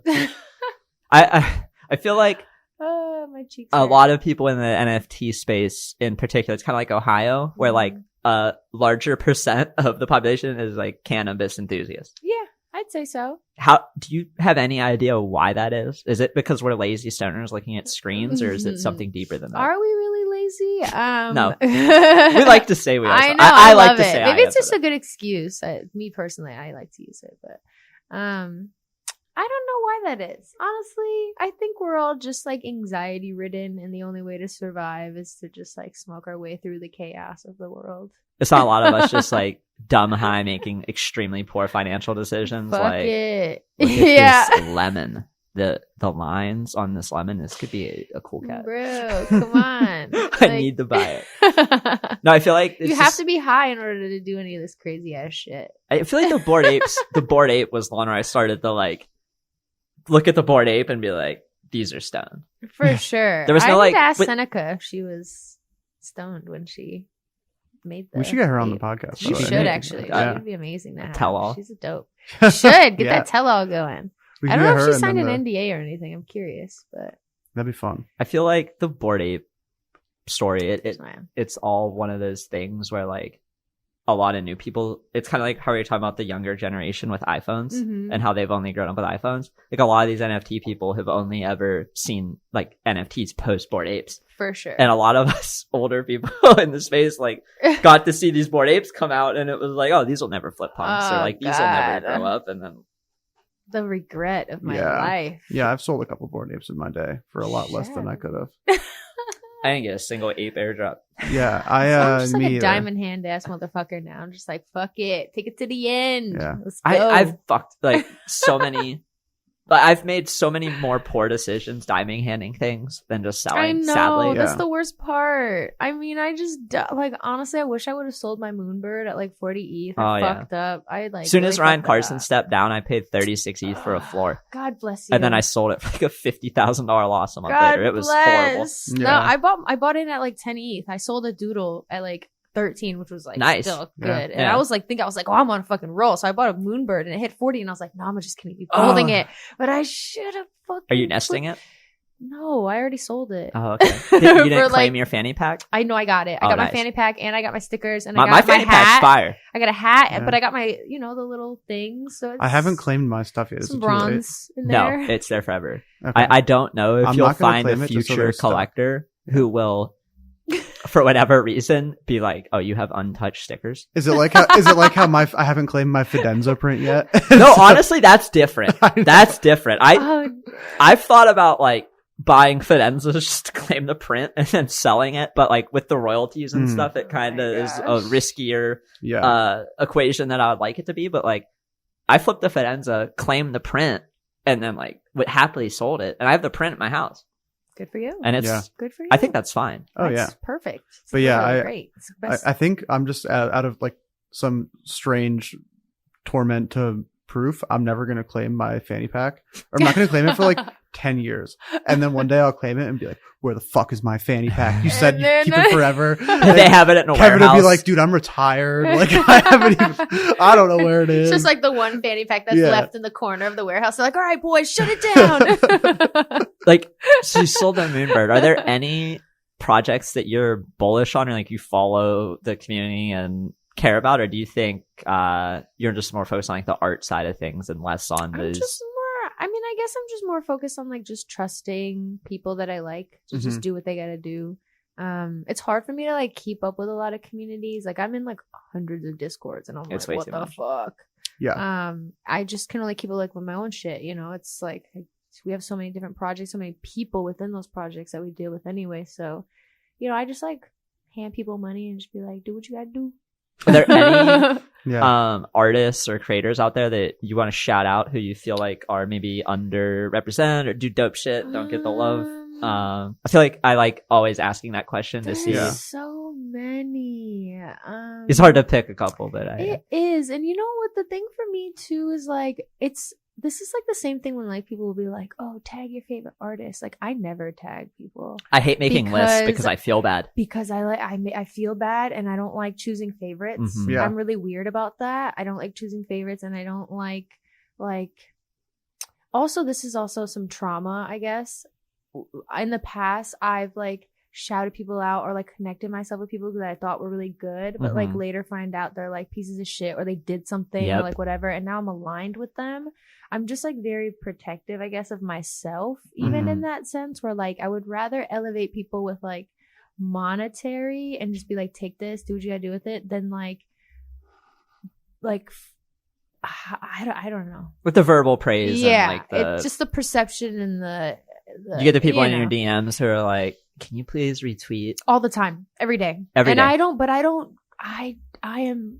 S1: I feel like
S4: my cheeks
S1: a
S4: hurt.
S1: lot of people in the NFT space in particular, it's kind of like Ohio, where like a larger percent of the population is like cannabis enthusiasts.
S4: Yeah, I'd say so.
S1: How do you have any idea why that is? Is it because we're lazy stoners looking at screens, or is it something deeper than that?
S4: Are we really lazy?
S1: No. We like to say we are.
S4: I know.
S1: I like
S4: love
S1: to
S4: it.
S1: say
S4: Maybe
S1: I
S4: it's just a good excuse. Me personally, I like to use it, but I don't know why that is. Honestly, I think we're all just like anxiety ridden, and the only way to survive is to just like smoke our way through the chaos of the world.
S1: It's not a lot of us just like dumb high making extremely poor financial decisions.
S4: Fuck
S1: like,
S4: it.
S1: look at this lemon. the lines on this lemon. This could be a cool cat.
S4: Bro, come on.
S1: I need to buy it. No, I feel like
S4: you have to be high in order to do any of this crazy ass shit.
S1: I feel like the Bored Ape was the one where I started to like look at the Bored Ape and be like, these are stoned.
S4: For sure.
S1: There was no
S4: I need to ask
S1: with-
S4: Seneca if she was stoned when she made the
S5: We should get her on the
S4: ape.
S5: podcast.
S4: She
S5: by the way.
S4: should actually.
S5: Yeah.
S4: She would be amazing to have.
S1: Tell-all.
S4: She's a dope. She should get
S5: Yeah.
S4: that tell-all going.
S5: We
S4: I
S5: can
S4: don't
S5: get
S4: know if
S5: her
S4: she
S5: and
S4: signed
S5: then
S4: an NDA or anything. I'm curious, but
S5: That'd be fun.
S1: I feel like the Bored Ape story,
S4: man.
S1: it's all one of those things where like a lot of new people, it's kind of like how we were talking about the younger generation with iPhones
S4: Mhm.
S1: and how they've only grown up with iPhones. Like a lot of these NFT people have only ever seen like NFTs post Bored Apes.
S4: For sure.
S1: And a lot of us older people in the space like got to see these Bored Apes come out and it was like, oh, these will never flip punks or
S4: Oh,
S1: like these will never
S4: God.
S1: grow up. And then
S4: The regret of my
S5: Yeah.
S4: life.
S5: Yeah, I've sold a couple Bored Apes in my day for a lot less than I could have.
S1: I didn't get a single ape airdrop.
S5: Yeah,
S4: I'm just like
S5: me
S4: a
S5: either.
S4: diamond hand ass motherfucker now. I'm just like, fuck it. Take it to the end.
S5: Yeah.
S4: Let's go.
S1: I've fucked like so many. But I've made so many more poor decisions diamond handing things than just selling.
S4: I know.
S1: Sadly,
S4: That's
S5: Yeah.
S4: the worst part. I mean, I just, like, honestly, I wish I would have sold my Moonbird at like 40 ETH. I
S1: Oh, yeah.
S4: fucked up. I like.
S1: as soon as
S4: really
S1: Ryan
S4: fucked
S1: Carson
S4: up.
S1: stepped down, I paid 36 ETH for a floor,
S4: God bless you.
S1: and then I sold it for like a $50,000 loss a month
S4: God
S1: later. It was horrible.
S4: bless.
S5: Yeah.
S4: No, I bought in at like 10 ETH. I sold a doodle at like 13, which was like
S1: Nice.
S4: still good.
S5: Yeah.
S4: And
S1: Yeah.
S4: I was like, oh, I'm on a fucking roll. So I bought a Moonbird and it hit 40 and I was like, no, I'm just gonna keep holding it. But I should have fucking.
S1: Are you nesting it?
S4: No, I already sold it.
S1: Oh, okay. You didn't
S4: For,
S1: claim
S4: like-
S1: your fanny pack?
S4: I know I got it. I
S1: Oh,
S4: got my
S1: nice.
S4: fanny pack and I got my stickers and
S1: My
S4: I got
S1: fanny
S4: my
S1: pack's
S4: hat.
S1: fire.
S4: I got a hat,
S5: Yeah.
S4: but I got my, the little things. So it's
S5: I haven't claimed my stuff yet. Is
S4: some
S5: it too late?
S4: bronze in
S1: No,
S4: there.
S1: it's there forever.
S5: Okay.
S1: I don't know if
S5: I'm
S1: you'll
S5: not gonna
S1: find
S5: claim
S1: a
S5: it just so
S1: future
S5: there's stuff.
S1: collector who will, for whatever reason, be like, "Oh, you have untouched stickers."
S5: Is it like how I haven't claimed my Fidenza print yet?
S1: No, honestly, that's different.
S5: I know.
S1: That's different.
S4: Oh,
S1: I've thought about like buying Fidenzas just to claim the print and then selling it, but like with the royalties and
S5: Mm.
S1: stuff, it kind of
S4: my
S1: is a
S4: gosh.
S1: riskier
S5: Yeah.
S1: equation than I would like it to be. But like, I flipped the Fidenza, claimed the print, and then like happily sold it, and I have the print at my house,
S4: good for you.
S1: and it's.
S5: Yeah.
S4: Good for you.
S1: I think that's fine.
S5: Oh yeah.
S4: That's perfect. It's
S5: But yeah,
S4: literally
S5: I-
S4: great. It's the best.
S5: I think I'm just out of like some strange torment to proof. I'm never going to claim my fanny pack. Or I'm not going to claim it for like 10 years. And then one day I'll claim it and be like, where the fuck is my fanny pack? You said
S4: And
S5: you
S4: then-
S5: keep it forever.
S1: They have it in a
S5: Kevin
S1: warehouse.
S5: would be like, dude, I'm retired. Like, I haven't even, I don't know where it is.
S4: It's just like the one fanny pack that's
S5: Yeah.
S4: left in the corner of the warehouse. They're like, all right, boys, shut it down.
S1: Like, so you sold the Moonbird. Are there any projects that you're bullish on, or like you follow the community and care about, or do you think you're just more focused on like the art side of things and less on
S4: I'm
S1: those?
S4: just more, I guess I'm just more focused on like just trusting people that I like to
S5: Mm-hmm.
S4: just do what they gotta do. It's hard for me to like keep up with a lot of communities. Like I'm in like hundreds of Discords and I'm
S1: It's
S4: like,
S1: way
S4: what
S1: too
S4: the
S1: much.
S4: fuck?
S5: Yeah.
S4: I just can only keep it like with my own shit, It's like we have so many different projects, so many people within those projects that we deal with anyway. So, I just like hand people money and just be like, do what you gotta do.
S1: Are there any
S5: Yeah.
S1: artists or creators out there that you want to shout out who you feel like are maybe underrepresented or do dope shit, don't get the love? I feel like I like always asking that question to see.
S5: Yeah.
S4: So many.
S1: It's hard to pick a couple, but
S4: It is, and you know what? The thing for me too is like this is like the same thing when like people will be like, "Oh, tag your favorite artist." Like I never tag people
S1: I hate making lists
S4: Because-
S1: because I feel bad.
S4: because I feel bad and I don't like choosing favorites.
S1: Mhm.
S5: Yeah.
S4: I'm really weird about that. I don't like choosing favorites, and I don't like. Also, this is also some trauma, I guess. In the past, I've like shouted people out or like connected myself with people that I thought were really good, but like
S1: Mhm.
S4: later find out they're like pieces of shit or they did something
S1: Yep.
S4: or like whatever, and now I'm aligned with them. I'm just like very protective, I guess, of myself, even in that sense, where like I would rather elevate people with like monetary and just be like, take this, do what you gotta do with it, than like I don't know.
S1: With the verbal praise
S4: Yeah,
S1: and like the
S4: it's just the perception and the
S1: you get the people in
S4: know.
S1: your DMs who are like, "Can you please retweet?"
S4: all the time, every day.
S1: Every
S4: and
S1: day.
S4: I am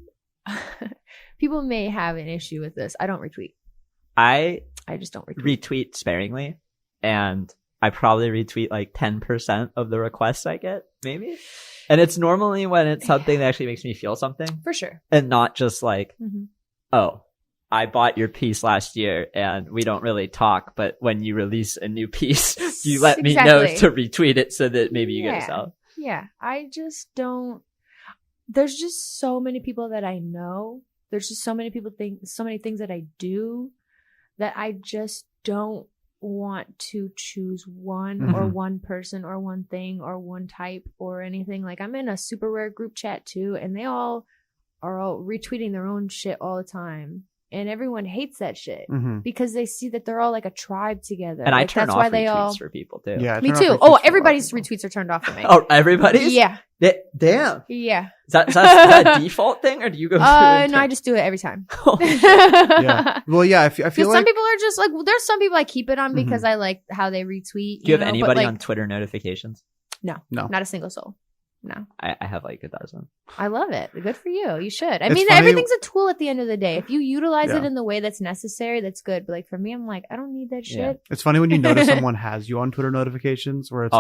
S4: people may have an issue with this. I don't retweet.
S1: I
S4: I just don't retweet.
S1: Retweet sparingly, and I probably retweet like 10% of the requests I get, maybe. And it's normally when it's something that actually makes me feel something.
S4: For sure.
S1: And not just like, oh, I bought your piece last year and we don't really talk, but when you release a new piece, you let me know to retweet it so that maybe you get us out.
S4: Yeah. I just don't. There's just so many people that I know. There's just so many so many things that I do that I just don't want to choose one or one person or one thing or one type or anything. Like, I'm in a super rare group chat too, and they all are all retweeting their own shit all the time, and everyone hates that shit because they see that they're all like a tribe together.
S1: And
S4: like,
S1: I turn
S4: that's
S1: off
S4: why they
S1: retweets
S4: all
S1: for people too.
S5: Yeah,
S4: me too. Oh, everybody's retweets are turned off for me.
S1: Oh, everybody's?
S4: Yeah.
S1: Damn.
S4: Yeah.
S1: Is that a default thing, or do you go through it?
S4: No, I just do it every time.
S5: Yeah. Well, yeah, I feel like
S4: some people are just like, well, there's some people I keep it on because I like how they retweet.
S1: Do you have anybody on Twitter notifications?
S4: No, not a single soul. No.
S1: I have like a dozen.
S4: I love it. Good for you. You should. I mean, everything's a tool at the end of the day. If you utilize it in the way that's necessary, that's good. But like for me, I'm like, I don't need that shit.
S5: Yeah. It's funny when you notice someone has you on Twitter notifications where it's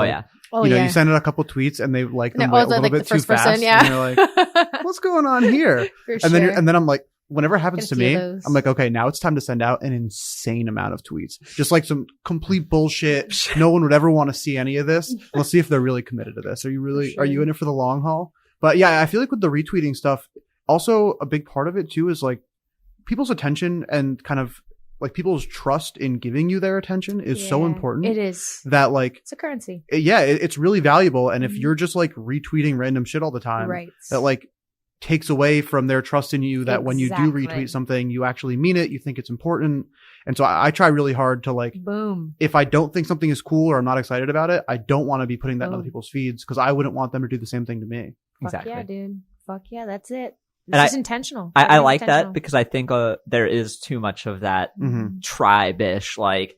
S5: you send out a couple tweets and they like them a little bit too fast.
S4: Yeah.
S5: And you're like, what's going on here? And then I'm like, whenever it happens to me, I'm like, okay, now it's time to send out an insane amount of tweets. Just like some complete bullshit. No one would ever want to see any of this. Let's see if they're really committed to this. Are you in it for the long haul? But yeah, I feel like with the retweeting stuff, also a big part of it too is like people's attention and kind of like people's trust in giving you their attention is so important.
S4: It is.
S5: That like,
S4: it's a currency.
S5: It's really valuable. And if you're just like retweeting random shit all the time, that like takes away from their trust in you, that when you do retweet something, you actually mean it, you think it's important. And so I try really hard to like, if I don't think something is cool or I'm not excited about it, I don't want to be putting that in other people's feeds because I wouldn't want them to do the same thing to me.
S1: Exactly.
S4: Fuck yeah, dude. Fuck yeah, that's it. This is intentional.
S1: I like that because I think there is too much of that tribe-ish, like,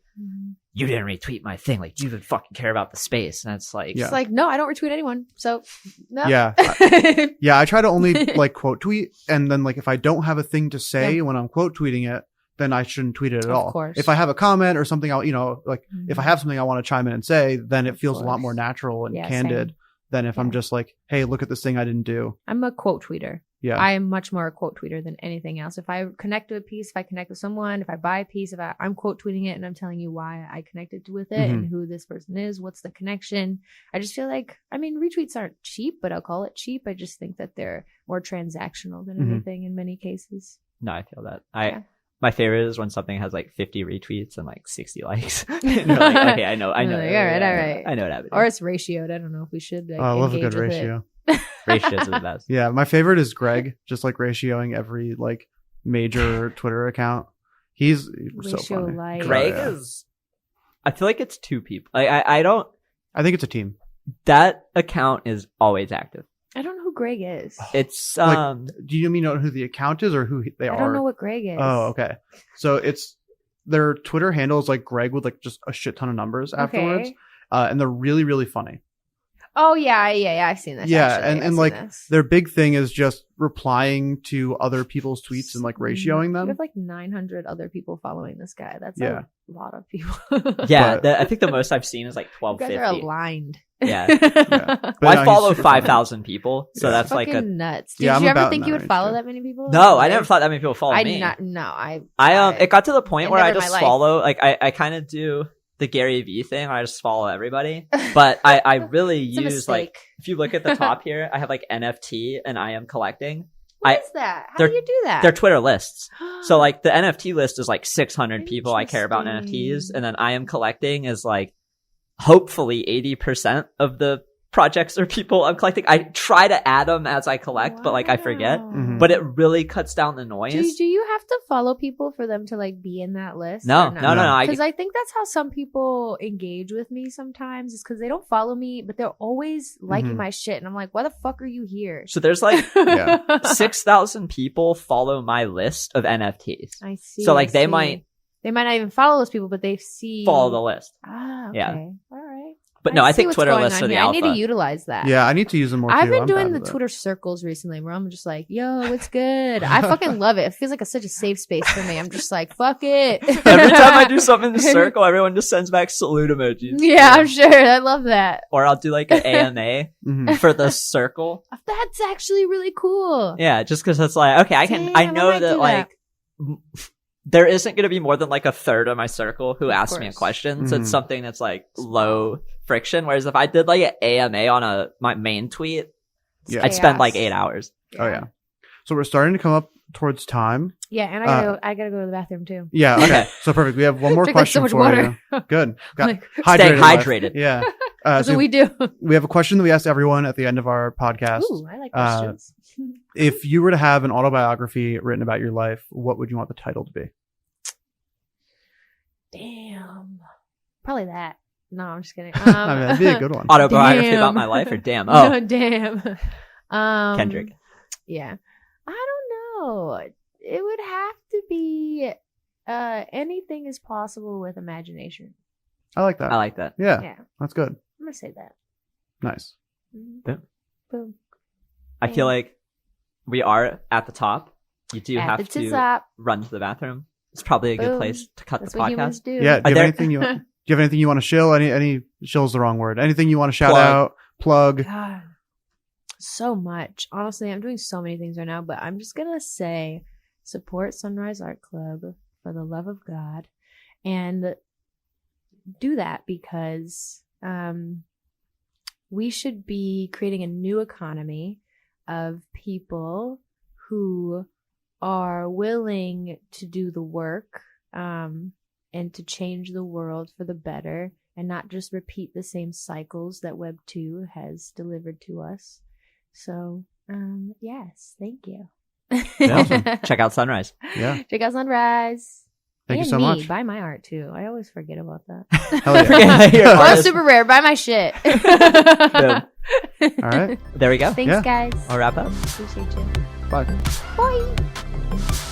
S1: you didn't retweet my thing. Like, you didn't fucking care about the space. And it's like,
S4: it's like, no, I don't retweet anyone. So, no.
S5: Yeah. I try to only like quote tweet. And then like, if I don't have a thing to say when I'm quote tweeting it, then I shouldn't tweet it at all.
S4: Course.
S5: If I have a comment or something, I'll, like if I have something I want to chime in and say, then it feels a lot more natural and candid than if I'm just like, hey, look at this thing I didn't do.
S4: I'm a quote tweeter.
S5: Yeah.
S4: I am much more a quote tweeter than anything else. If I connect to a piece, if I connect with someone, if I buy a piece, I'm quote tweeting it and I'm telling you why I connected with it and who this person is, what's the connection. I just feel like, I mean, retweets aren't cheap, but I'll call it cheap. I just think that they're more transactional than anything in many cases.
S1: No, I feel that. My favorite is when something has like 50 retweets and like 60 likes. And you're like, okay, I know.
S4: Like, all right.
S1: I know what happened.
S4: Or it's ratioed. I don't know if we should. Like,
S5: I love a good ratio.
S1: Ratios are the best.
S5: Yeah, my favorite is Greg, just like ratioing every like major Twitter account. He's so funny.
S1: Greg is. I feel like it's two people. I don't.
S5: I think it's a team.
S1: That account is always active.
S4: I don't know who Greg is.
S1: It's
S5: like, do you mean know who the account is or who they are?
S4: I don't know what Greg is.
S5: Oh, okay. So it's their Twitter handle is like Greg with like just a shit ton of numbers afterwards, and they're really really funny.
S4: Oh yeah, I've seen this.
S5: Yeah, and like their big thing is just replying to other people's tweets and like ratioing them.
S4: You have like 900 other people following this guy. That's a lot of people.
S1: I think the most I've seen is like 1250.
S4: You guys are aligned.
S1: Yeah. Well, I follow 5,000 people, so that's like a
S4: nuts. Did you ever think you would follow that many people?
S1: No, I never thought that many people follow me. It got to the point where I just follow. Like I kind of do the Gary Vee thing. I just follow everybody, but I really use like if you look at the top here, I have like NFT and I am collecting.
S4: What is that? How do you do that?
S1: They're Twitter lists. So like the NFT list is like 600 people I care about in NFTs, and then I am collecting is like hopefully 80% of the projects or people I'm collecting. I try to add them as I collect, but like I forget. But it really cuts down the noise.
S4: Do you have to follow people for them to like be in that list?
S1: No.
S4: Because I think that's how some people engage with me sometimes. Is because they don't follow me, but they're always liking my shit, and I'm like, why the fuck are you here?
S1: So there's like 6,000 people follow my list of NFTs.
S4: I see.
S1: So like they might
S4: not even follow those people, but they
S1: follow the list.
S4: Ah, okay.
S1: Yeah.
S4: All right.
S1: But no, I think
S4: what's
S1: Twitter
S4: going
S1: lists
S4: on
S1: are the
S4: here. I
S1: alpha.
S4: need to utilize that.
S5: Yeah, I need to use them more
S4: I've
S5: too.
S4: been
S5: I'm
S4: doing
S5: bad
S4: the
S5: with it.
S4: Twitter circles recently where I'm just like, yo, what's good? I fucking love it. It feels like such a safe space for me. I'm just like, fuck it.
S1: Every time I do something in the circle, everyone just sends back salute emojis.
S4: Yeah, I'm sure. I love that.
S1: Or I'll do like an AMA
S5: Mhm.
S1: for the circle.
S4: That's actually really cool.
S1: Yeah, just because it's like, okay, I
S4: Damn,
S1: know
S4: might
S1: that
S4: do
S1: like there isn't going to be more than like a third of my circle who
S4: Of
S1: asks me a
S4: course.
S1: question. So
S5: Mhm.
S1: it's something that's like low friction. Whereas if I did like an AMA on my main tweet,
S5: Yeah.
S1: I'd spend like
S4: Chaos.
S1: 8 hours.
S5: Oh yeah. So we're starting to come up towards time.
S4: Yeah, and I gotta go to the bathroom too.
S5: Yeah. Okay.
S1: Okay.
S5: So perfect. We have one more
S4: Drink, like, so
S5: question
S4: much
S5: for
S4: water.
S5: you. Good. Got
S4: Like,
S1: Stay
S5: life.
S1: hydrated.
S5: Yeah.
S4: that's
S5: So
S4: what we do.
S5: we have a question that we ask everyone at the end of our podcast.
S4: Ooh, I like questions.
S5: If you were to have an autobiography written about your life, what would you want the title to be?
S4: Damn. Probably that. No, I'm just kidding.
S5: I mean, that'd be a good one.
S1: Autobiography
S4: Damn.
S1: about my life or damn? Oh,
S4: No, damn.
S1: Kendrick.
S4: Yeah. I don't know. It would have to be anything is possible with imagination.
S5: I like that.
S1: I like that.
S5: Yeah,
S4: Yeah.
S5: that's good.
S4: I'm gonna say that.
S5: Nice.
S4: Mhm.
S1: Yeah.
S4: Boom.
S1: I feel like we are at the top. You do
S4: At
S1: have
S4: the
S1: to
S4: top.
S1: run to the bathroom. It's probably a good
S4: Boom.
S1: place to cut
S4: That's
S1: the
S4: what humans
S1: podcast.
S4: do.
S5: Yeah. Do you have
S1: there-
S5: anything you? Do you have anything you want to shill? Any shill's the wrong word. Anything you want to shout
S1: Plug.
S5: out? Plug.
S4: God, so much. Honestly, I'm doing so many things right now, but I'm just gonna say support Sunrise Art Club for the love of God, and do that because we should be creating a new economy of people who are willing to do the work and to change the world for the better and not just repeat the same cycles that Web 2 has delivered to us. So, yes, thank you.
S1: Awesome. Check out Sunrise.
S5: Yeah.
S4: Check out Sunrise.
S5: Thank you
S4: And
S5: so
S4: me.
S5: much.
S4: Buy my art too. I always forget about that.
S5: Hell yeah.
S1: Forget your
S4: Well,
S1: artist.
S4: super rare. Buy my shit.
S1: Boom.
S5: All right.
S1: There we go.
S4: Thanks,
S5: Yeah.
S4: guys.
S1: I'll wrap up.
S4: Appreciate you.
S5: Bye.
S4: Bye.